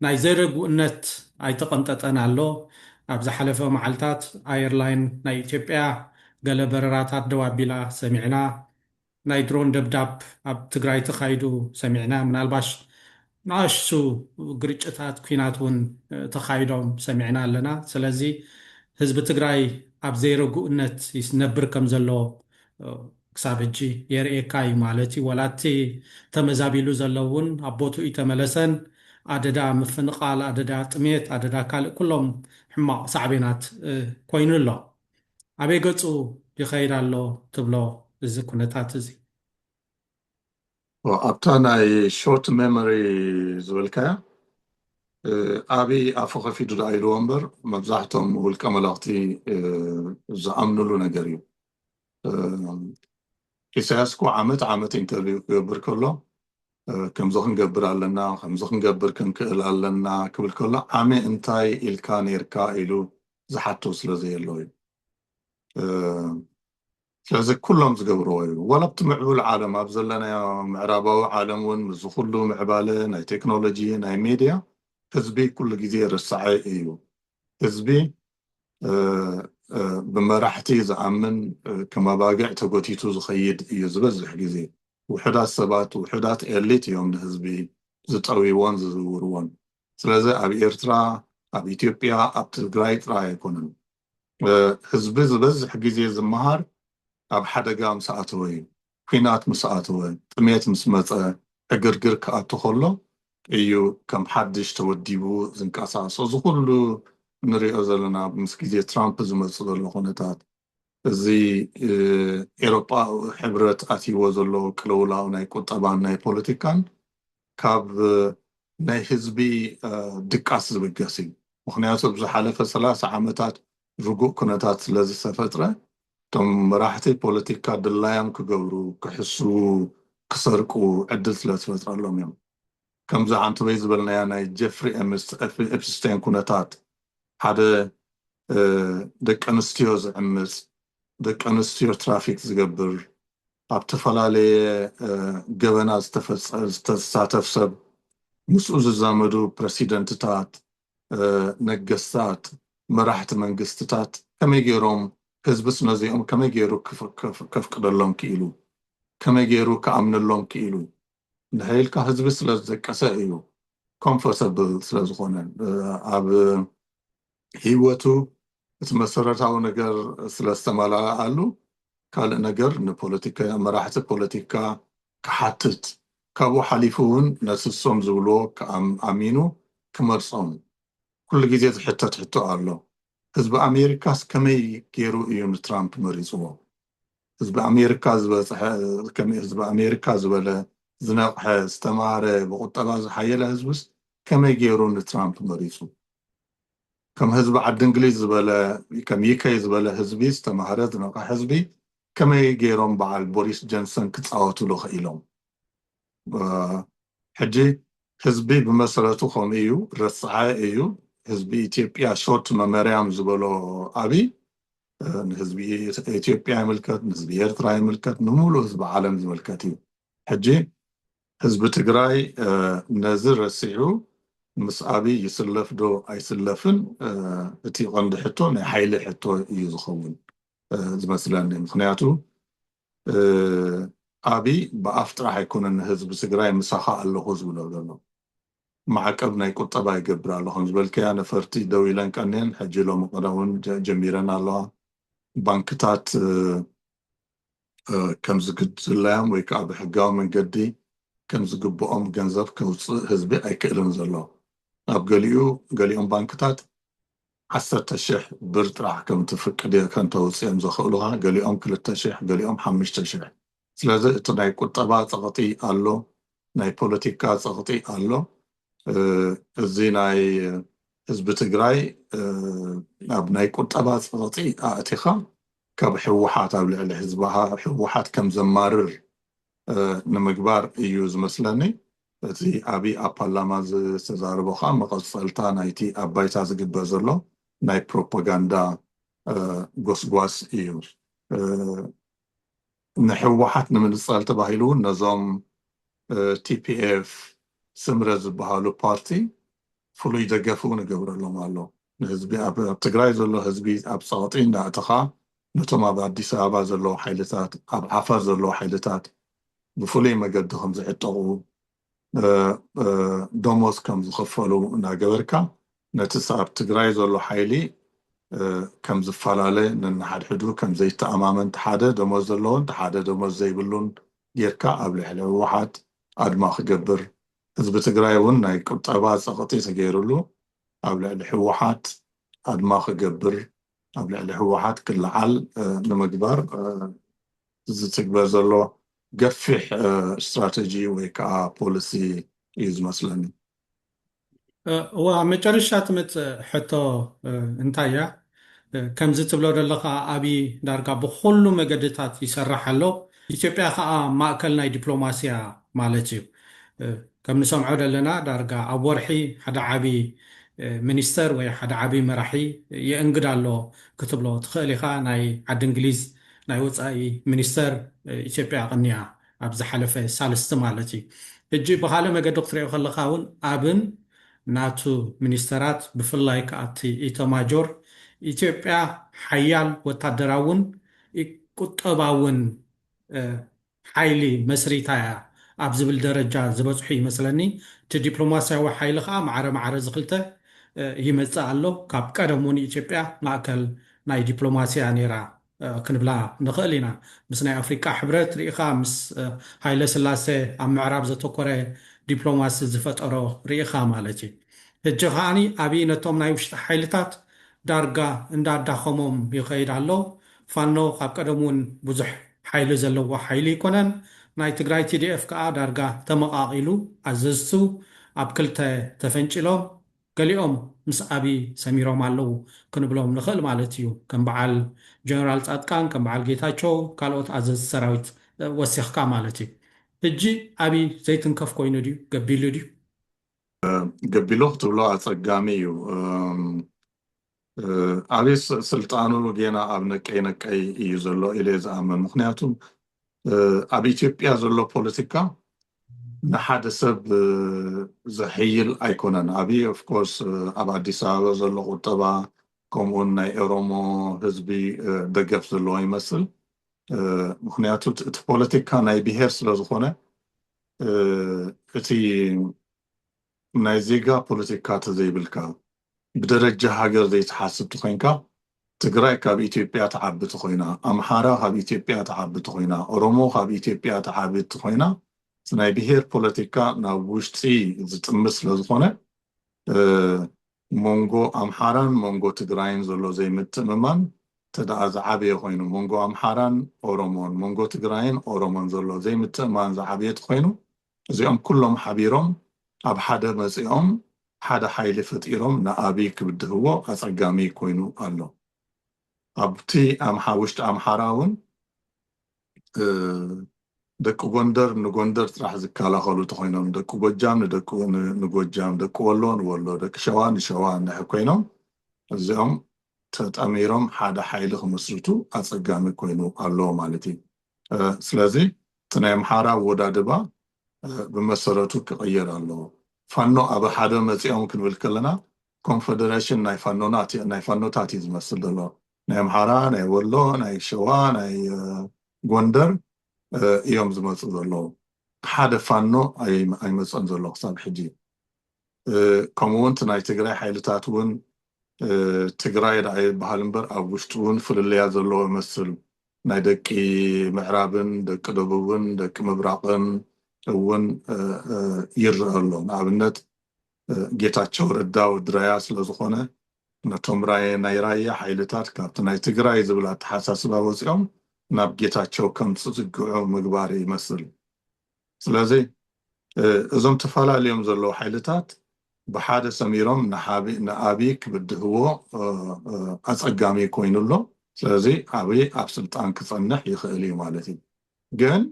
ናይ ዘይርግኡነት ኣይተቐንጠጠን ኣሎ ኣብ ዝሓለፈ መዓልታት ኣየርላይን ናይ ኢትዮጵያ ገለ በረራታት ደው ኣቢላ ሰሚዕና ናይ ድሮን ደብዳብ ኣብ ትግራይ ተኻይዱ ሰሚዕና ምናልባሽ ንኣሽቱ ግርጭታት ኩናት እውን ተኻይዶም ሰሚዕና ኣለና ስለዚ ህዝቢ ትግራይ ኣብ ዘይርግኡነት ይነብር ከም ዘሎ ክሳብ ሕጂ የርእየካ እዩ ማለት እዩ ወላቲ ተመዛቢሉ ዘሎ እውን ኣብ ቦትኡ ተመለሰን ኣደዳ ምፍንቃል ኣደዳ ጥሜት ኣደዳ ካልእ ኩሎም ሕማቕ ሳዕቤናት ኮይኑ ኣሎ ኣበይ ገፁ ይኸይድ ኣሎ ትብሎ እዚ ኩነታት እዚ ኣብታ ናይ ሾርት ሜሞሪ ዝበልካያ ኣበ ኣፉ ከፊዱ ዳ ኢልዎ እምበር መብዛሕቶም ውልቀ መላእኽቲ ዝኣምንሉ ነገር እዩ ኢሳያስ እኮ ዓመት ኢንተርቪው ክገብር ከሎ ከምዚ ክንገብር ኣለና ከምዚ ክንገብር ክንክእል ኣለና ክብል ከሎ ዓመ እንታይ ኢልካ ነርካ ኢሉ ዝሓቶ ስለዘየለው እዩ ስለዚ ኩሎም ዝገብርዎ እዩ ወላብቲ ምዕቡል ዓለም ኣብ ዘለና ምዕራባዊ ዓለም እውን ምስ ኩሉ ምዕባለ ናይ ቴክኖሎጂ ናይ ሚድያ ህዝቢ ኩሉ ግዜ ርሳዐ እዩ ህዝቢ ብመራሕቲ ዝኣምን ከም ኣባጊዕ ተጎቲቱ ዝኸይድ እዩ ዝበዝሕ ግዜ ውሕዳት ሰባት ውሕዳት ኤሊት እዮም ንህዝቢ ዝጠዊዎን ዝዝውርዎን ስለዚ ኣብ ኤርትራ ኣብ ኢትዮጵያ ኣብ ትግራይ ጥራይ ኣይኮነን ህዝቢ ዝበዝሕ ግዜ ዝመሃር ኣብ ሓደጋ ምስ ኣተወ እዩ ኩናት ምስ ኣተወ ጥሜት ምስ መፀ ዕግርግር ክኣቱ ከሎ እዩ ከም ሓድሽ ተወዲቡ ዝንቀሳቀሶ እዚ ኩሉ ንሪኦ ዘለና ምስ ግዜ ትራምፕ ዝመፁ ዘሎ ኩነታት እዚ ኤሮጳ ሕብረት ኣትይዎ ዘሎ ቅልውላው ናይ ቁጠባን ናይ ፖለቲካን ካብ ናይ ህዝቢ ድቃስ ዝብገስ እዩ ምክንያቱ ብዝሓለፈ 30 ዓመታት ርጉእ ኩነታት ስለዝተፈጥረ እቶም መራሕቲ ፖለቲካ ድላዮም ክገብሩ ክሕስቡ ክሰርቁ ዕድል ስለዝፈጥረሎም እዮም ከምዚ ሓንቲ ወይ ዝበልናያ ናይ ጀፍሪ ኤፕስቴን ኩነታት ሓደ ደቂ ኣንስትዮ ዝዕምፅ ደቂ ኣንስትዮ ትራፊክ ዝገብር ኣብ ተፈላለየ ገበና ዝተሳተፍ ሰብ ምስኡ ዝዛመዱ ፕረሲደንትታት ነገስታት መራሕቲ መንግስትታት ከመይ ገይሮም ህዝቢ ስነዚኦም ከመይ ገይሩ ከፍቅደሎም ክኢሉ ከመይ ገይሩ ከኣምነሎም ክኢሉ ንሃይልካ ህዝቢ ስለዝደቀሰ እዩ ኮምፎርተብል ስለዝኾነ ኣብ ሂወቱ እቲ መሰረታዊ ነገር ስለዝተመላኣሉ ካልእ ነገር ንፖለቲካ መራሕቲ ፖለቲካ ክሓትት ካብኡ ሓሊፉ እውን ነስሶም ዝብልዎ ኣሚኑ ክመርፆም ኩሉ ግዜ ዝሕተት ሕቶ ኣሎ ህዝቢ ኣሜሪካስ ከመይ ገይሩ እዩ ንትራምፕ መሪፅዎ ህዝቢ ኣሜሪካ ዝበፅሐ ከመይ ህዝቢ ኣሜሪካ ዝበለ ዝነቕሐ ዝተማሃረ ብቁጠባ ዝሓየለ ህዝብስ ከመይ ገይሩ ንትራምፕ መሪፁ ከም ህዝቢ ዓዲ እንግሊዝ ዝበለ ከም ዩኬይ ዝበለ ህዝቢ ዝተማሃረ ዝነቕሐ ህዝቢ ከመይ ገይሮም በዓል ቦሪስ ጆንሰን ክፃወትሉ ክኢሎም ሕጂ ህዝቢ ብመሰረቱ ከምኡ እዩ ረስዓየ እዩ ህዝቢ ኢትዮጵያ ሾርት መመርያም ዝበሎ አብይ ንህዝቢ ኢትዮጵያ ይምልከት ንህዝቢ ኤርትራ ይምልከት ንሙሉ ህዝቢ ዓለም ዝምልከት እዩ ሕጂ ህዝቢ ትግራይ ነዚ ረሲዑ ምስ አብይ ይስለፍ ዶ ኣይስለፍን እቲ ቀንዲ ሕቶ ናይ ሓይሊ ሕቶ እዩ ዝኸውን ዝመስለኒ ምክንያቱ አብይ ብኣፍ ጥራሕ ኣይኮነን ህዝቢ ትግራይ ምሳኻ ኣለኹ ዝብሎ ዘሎ ማዕቀብ ናይ ቁጠባ ይገብር ኣለኹም ዝበልከያ ነፈርቲ ደው ኢለን ቀኒአን ሕጂ ሎሚ ቀደውን ጀሚረን ኣለዋ ባንክታት ከም ዝግድላዮም ወይ ከዓ ብሕጋዊ መንገዲ ከም ዝግብኦም ገንዘብ ከውፅእ ህዝቢ ኣይክእልን ዘሎ ኣብ ገሊኦም ባንክታት 10,000 ብር ጥራሕ ከም ትፍቅድ ከም ተውፅኦም ዘኽእሉኻ ገሊኦም 2,000 ገሊኦም 5,000 ስለዚ እቲ ናይ ቁጠባ ፀቕጢ ኣሎ ናይ ፖለቲካ ፀቕጢ ኣሎ እዚ ናይ ህዝቢ ትግራይ ኣብ ናይ ቁጠባ ፀቕጢ ኣእቲኻ ካብ ሕወሓት ኣብ ልዕሊ ህዝብኻ ሕወሓት ከም ዘማርር ንምግባር እዩ ዝመስለኒ እቲ አብይ ኣብ ፓርላማ ዝተዛረቦ ከዓ መቐፀልታ ናይቲ ኣብ ባይታ ዝግበር ዘሎ ናይ ፕሮፓጋንዳ ጎስጓስ እዩ ንሕወሓት ንምንፃል ተባሂሉ ነዞም ቲፒኤፍ ስምረ ዝበሃሉ ፓርቲ ፍሉይ ደገፍ እውን ይገብረሎም ኣሎ ንህዝቢ ኣብ ትግራይ ዘሎ ህዝቢ ኣብ ፀቕጢ እንዳእተኻ ነቶም ኣብ ኣዲስ ኣበባ ዘለዎ ሓይልታት ኣብ ዓፋር ዘለዎ ሓይልታት ብፍሉይ መገዲ ከም ዝዕጠቑ ደሞዝ ከም ዝኽፈሉ እናገበርካ ነቲ ኣብ ትግራይ ዘሎ ሓይሊ ከም ዝፈላለ ነናሓድሕዱ ከም ዘይተኣማመን ሓደ ደሞዝ ዘለዎን ሓደ ደሞዝ ዘይብሉን ጌርካ ኣብ ልዕሊ ሕወሓት ኣድማ ክገብር ህዝቢ ትግራይ እውን ናይ ቁጠባ ፀቕጢ ተገይሩሉ ኣብ ልዕሊ ሕወሓት ኣድማ ክገብር ኣብ ልዕሊ ሕወሓት ክለዓል ንምግባር ዝትግበር ዘሎ ገፊሕ ስትራቴጂ ወይ ከዓ ፖሊሲ እዩ ዝመስለኒ መጨረሻ ትመፅእ ሕቶ እንታይ እያ ከምዚ ትብሎ ዘለካ አብይ ዳርጋ ብኩሉ መገድታት ይሰርሕ ኣሎ ኢትዮጵያ ከዓ ማእከል ናይ ዲፕሎማስያ ማለት እዩ ከም ንሰምዖ ዘለና ዳርጋ ኣብ ወርሒ ሓደ ዓብይ ሚኒስተር ወይ ሓደ ዓብይ መራሒ የእንግድ ኣሎ ክትብሎ ትኽእል ኢኻ ናይ ዓዲ እንግሊዝ ናይ ወፃኢ ሚኒስተር ኢትዮጵያ ቅኒያ ኣብ ዝሓለፈ ሳልስቲ ማለት እዩ ሕጂ ብካልእ መገዲ ክትሪኦ ከለካ እውን ኣብን ናቱ ሚኒስተራት ብፍላይ ከኣቲ ኢተማጆር ኢትዮጵያ ሓያል ወታደራውን ቁጠባውን ሓይሊ መስሪታ እያ ኣብ ዝብል ደረጃ ዝበፅሑ ይመስለኒ እቲ ዲፕሎማስያዊ ሓይሊ ከዓ ማዕረ ማዕረ ዝክልተ ይመፅእ ኣሎ ካብ ቀደም እውን ኢትዮጵያ ማእከል ናይ ዲፕሎማስያ ነይራ ክንብላ ንኽእል ኢና ምስ ናይ ኣፍሪቃ ሕብረት ርኢኻ ምስ ሃይለ ስላሴ ኣብ ምዕራብ ዘተኮረ ዲፕሎማሲ ዝፈጠሮ ርኢኻ ማለት እዩ ሕጂ ከዓኒ ኣብይ ነቶም ናይ ውሽጢ ሓይልታት ዳርጋ እንዳዳኸሞም ይኸይድ ኣሎ ፋኖ ካብ ቀደም እውን ብዙሕ ሓይሊ ዘለዎ ሓይሊ ይኮነን ናይ ትግራይ ቲዲኤፍ ከዓ ዳርጋ ተመቃቂሉ ኣዘዝቱ ኣብ ክልተ ተፈንጭሎም ገሊኦም ምስ ኣብይ ሰሚሮም ኣለው ክንብሎም ንኽእል ማለት እዩ ከም በዓል ጀነራል ጻድቃን ከም በዓል ጌታቸው ካልኦት ኣዘዝቲ ሰራዊት ወሲኽካ ማለት እዩ ሕጂ ኣብይ ዘይትንከፍ ኮይኑ ድዩ ገቢሉ ድዩ ገቢሉ ክትብሎ ኣፀጋሚ እዩ ኣብይ ስልጣኑ ጌና ኣብ ነቀይ ነቀይ እዩ ዘሎ ኢለ ዝኣመን ምክንያቱ ኣብ ኢትዮጵያ ዘሎ ፖለቲካ ንሓደ ሰብ ዘሕይል ኣይኮነን ኣብይ ኦፍኮርስ ኣብ ኣዲስ ኣበባ ዘሎ ቁጠባ ከምኡውን ናይ ኦሮሞ ህዝቢ ደገፍ ዘለዎ ይመስል ምክንያቱ እቲ ፖለቲካ ናይ ብሄር ስለ ዝኾነ እቲ ናይ ዜጋ ፖለቲካ ተዘይብልካ ብደረጃ ሃገር ዘይተሓስብ ኮይንካ ትግራይ ካብ ኢትዮጵያ ተዓብቲ ኮይና ኣምሓራ ካብ ኢትዮጵያ ተዓብቲ ኮይና ኦሮሞ ካብ ኢትዮጵያ ተዓብቲ ኮይና ናይ ብሄር ፖለቲካ ናብ ውሽጢ ዝጥምስ ስለ ዝኾነ ሞንጎ ኣምሓራን ሞንጎ ትግራይን ዘሎ ዘይምትእምማን ተደኣ ዝዓበየ ኮይኑ ሞንጎ ኣምሓራን ኦሮሞን ሞንጎ ትግራይን ኦሮሞን ዘሎ ዘይምትእማን ዝዓበየት ኮይኑ እዚኦም ኩሎም ሓቢሮም ኣብ ሓደ መፂኦም ሓደ ሓይሊ ፈጢሮም ንኣብይ ክብድህዎ ኣፀጋሚ ኮይኑ ኣሎ ኣብቲ ውሽጢ ኣምሓራ እውን ደቂ ጎንደር ንጎንደር ጥራሕ ዝከላኸሉ ተኮይኖም ደቂ ጎጃም ንጎጃም ደቂ ወሎ ንወሎ ደቂ ሸዋ ንሸዋ ንሕ ኮይኖም እዚኦም ተጣሚሮም ሓደ ሓይሊ ክመስርቱ ኣፀጋሚ ኮይኑ ኣለዎ ማለት እዩ ስለዚ እቲ ናይ ኣምሓራ ወዳድባ ብመሰረቱ ክቕየር ኣለዎ ፋኖ ኣብ ሓደ መፂኦም ክንብል ከለና ኮንፌደሬሽን ናይ ፋኖታት እዩ ዝመስል ዘሎ ናይ ኣምሓራ ናይ ወሎ ናይ ሸዋ ናይ ጎንደር እዮም ዝመፁ ዘለዉ ሓደ ፋኖ ኣይመፀን ዘሎ ክሳብ ሕጂ ከምኡውን እቲ ናይ ትግራይ ሓይልታት እውን ትግራይ ዳ ይበሃል እምበር ኣብ ውሽጡ እውን ፍልልያ ዘለዎ ይመስል ናይ ደቂ ምዕራብን ደቂ ደቡብን ደቂ ምብራቅን እውን ይርአ ኣሎ ንኣብነት ጌታቸው ረዳ ወድራያ ስለዝኾነ ነቶም ናይ ራያ ሓይልታት ካብቲ ናይ ትግራይ ዝብል ኣተሓሳስባ ወፂኦም ናብ ጌታቸው ከም ዝፅግዑ ምግባር ይመስል ስለዚ እዞም ተፈላለዮም ዘለዉ ሓይልታት ብሓደ ሰሚሮም ንኣብይ ክብድህዎ ኣፀጋሚ ኮይኑሎ ስለዚ ኣብይ ኣብ ስልጣን ክፀንሕ ይኽእል እዩ ማለት እዩ ግን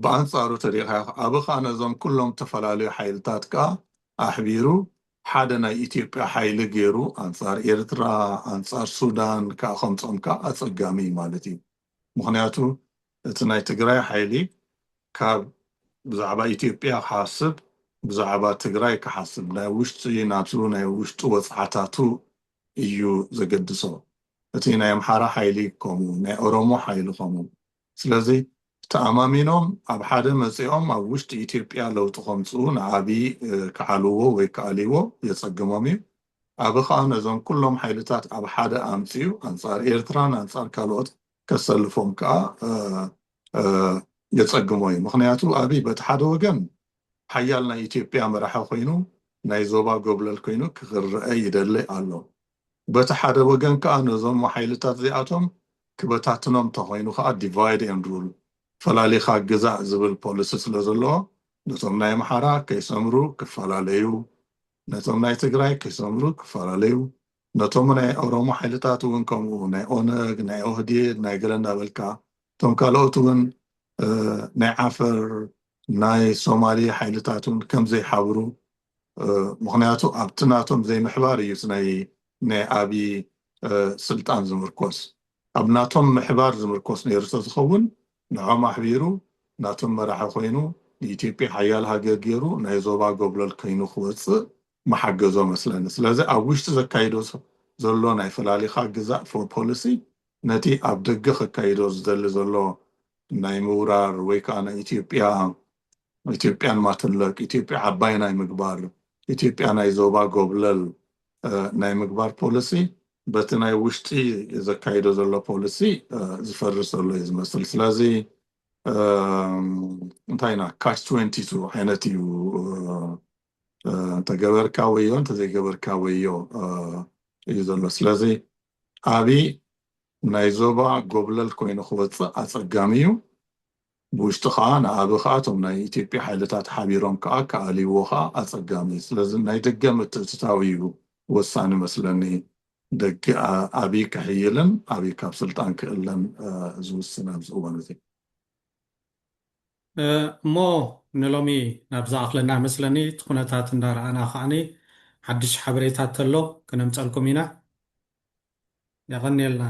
ብኣንፃሩ ተሪኻ ኣብ ከዓ ነዞም ኩሎም ተፈላለዩ ሓይልታት ከዓ ኣሕቢሩ ሓደ ናይ ኢትዮጵያ ሓይሊ ገይሩ ኣንፃር ኤርትራ ኣንፃር ሱዳን ከዓ ከምፆም ከዓ ኣፀጋሚ ማለት እዩ ምክንያቱ እቲ ናይ ትግራይ ሓይሊ ካብ ብዛዕባ ኢትዮጵያ ክሓስብ ብዛዕባ ትግራይ ክሓስብ ናይ ውሽጢ ናቱ ናይ ውሽጢ ወፅዓታቱ እዩ ዘገድሶ እቲ ናይ ኣምሓራ ሓይሊ ከምኡ ናይ ኦሮሞ ሓይሊ ከምኡ ስለዚ ተኣማሚኖም ኣብ ሓደ መፂኦም ኣብ ውሽጢ ኢትዮጵያ ለውጢ ከምፅኡ ንዓብይ ክዓልዎ ወይ ክኣልይዎ የፀግሞም እዩ ኣብ ከዓ ነዞም ኩሎም ሓይልታት ኣብ ሓደ ኣምፅኡ ኣንፃር ኤርትራን ኣንፃር ካልኦት ከሰልፎም ከዓ የፀግሞ እዩ ምክንያቱ ኣብይ በቲ ሓደ ወገን ሓያል ናይ ኢትዮጵያ መራሒ ኮይኑ ናይ ዞባ ጎብለል ኮይኑ ክርአ ይደሊ ኣሎ በቲ ሓደ ወገን ከዓ ነዞም ሓይልታት እዚኣቶም ክበታትኖም ተኮይኑ ከዓ ዲቫይድ ኤንድ ሩል ፈላሊኻ ግዛእ ዝብል ፖሊሲ ስለ ዘለዎ ነቶም ናይ ኣምሓራ ከይሰምሩ ክፈላለዩ ነቶም ናይ ትግራይ ከይሰምሩ ክፈላለዩ ነቶም ናይ ኦሮሞ ሓይልታት እውን ከምኡ ናይ ኦነግ ናይ ኦህዴድ ናይ ገለ እናበልካ እቶም ካልኦት እውን ናይ ዓፈር ናይ ሶማሊ ሓይልታት እውን ከም ዘይሓብሩ ምክንያቱ ኣብቲ ናቶም ዘይምሕባር እዩ ናይ ኣብይ ስልጣን ዝምርኮስ ኣብ ናቶም ምሕባር ዝምርኮስ ነይሩ ዝኸውን ንዖም ኣሕቢሩ ናቶም መራሒ ኮይኑ ንኢትዮጵያ ሓያል ሃገር ገይሩ ናይ ዞባ ጎብለል ኮይኑ ክወፅእ መሓገዞ መስለኒ ስለዚ ኣብ ውሽጢ ዘካይዶ ዘሎ ናይ ፈላሊኻ ግዛእ ፖሊሲ ነቲ ኣብ ደገ ክካይዶ ዝደሊ ዘሎ ናይ ምውራር ወይ ከዓ ናይ ኢትዮጵያን ማትለቅ ኢትዮጵያ ዓባይ ናይ ምግባር ኢትዮጵያ ናይ ዞባ ጎብለል ናይ ምግባር ፖሊሲ በቲ ናይ ውሽጢ ዘካይዶ ዘሎ ፖሊሲ ዝፈርስ ዘሎ እዩ ዝመስል ስለዚ እንታይ ኢና ካች 22 ዓይነት እዩ ተገበርካ ወዮ እንተዘይገበርካ ወዮ እዩ ዘሎ ስለዚ ኣብይ ናይ ዞባ ጎብለል ኮይኑ ክወፅእ ኣፀጋሚ እዩ ብውሽጢ ከዓ ንኣብ ከዓ እቶም ናይ ኢትዮጵያ ሓይልታት ሓቢሮም ከዓ ከኣልይዎ ከዓ ኣፀጋሚ እዩ ስለዚ ናይ ደገ ምትእትታዊ እዩ ወሳኒ መስለኒ ደቂ ኣብይ ክሕይልን ኣብይ ካብ ስልጣን ክእለን ዝውስን ኣብዚ እዋን እዚ እሞ ንሎሚ ናብዛ ኣኽለና መስለኒ እቲ ኩነታት እንዳረኣና ከዓኒ ሓድሽ ሓበሬታት ተሎ ክነምፀልኩም ኢና የቐኒየልና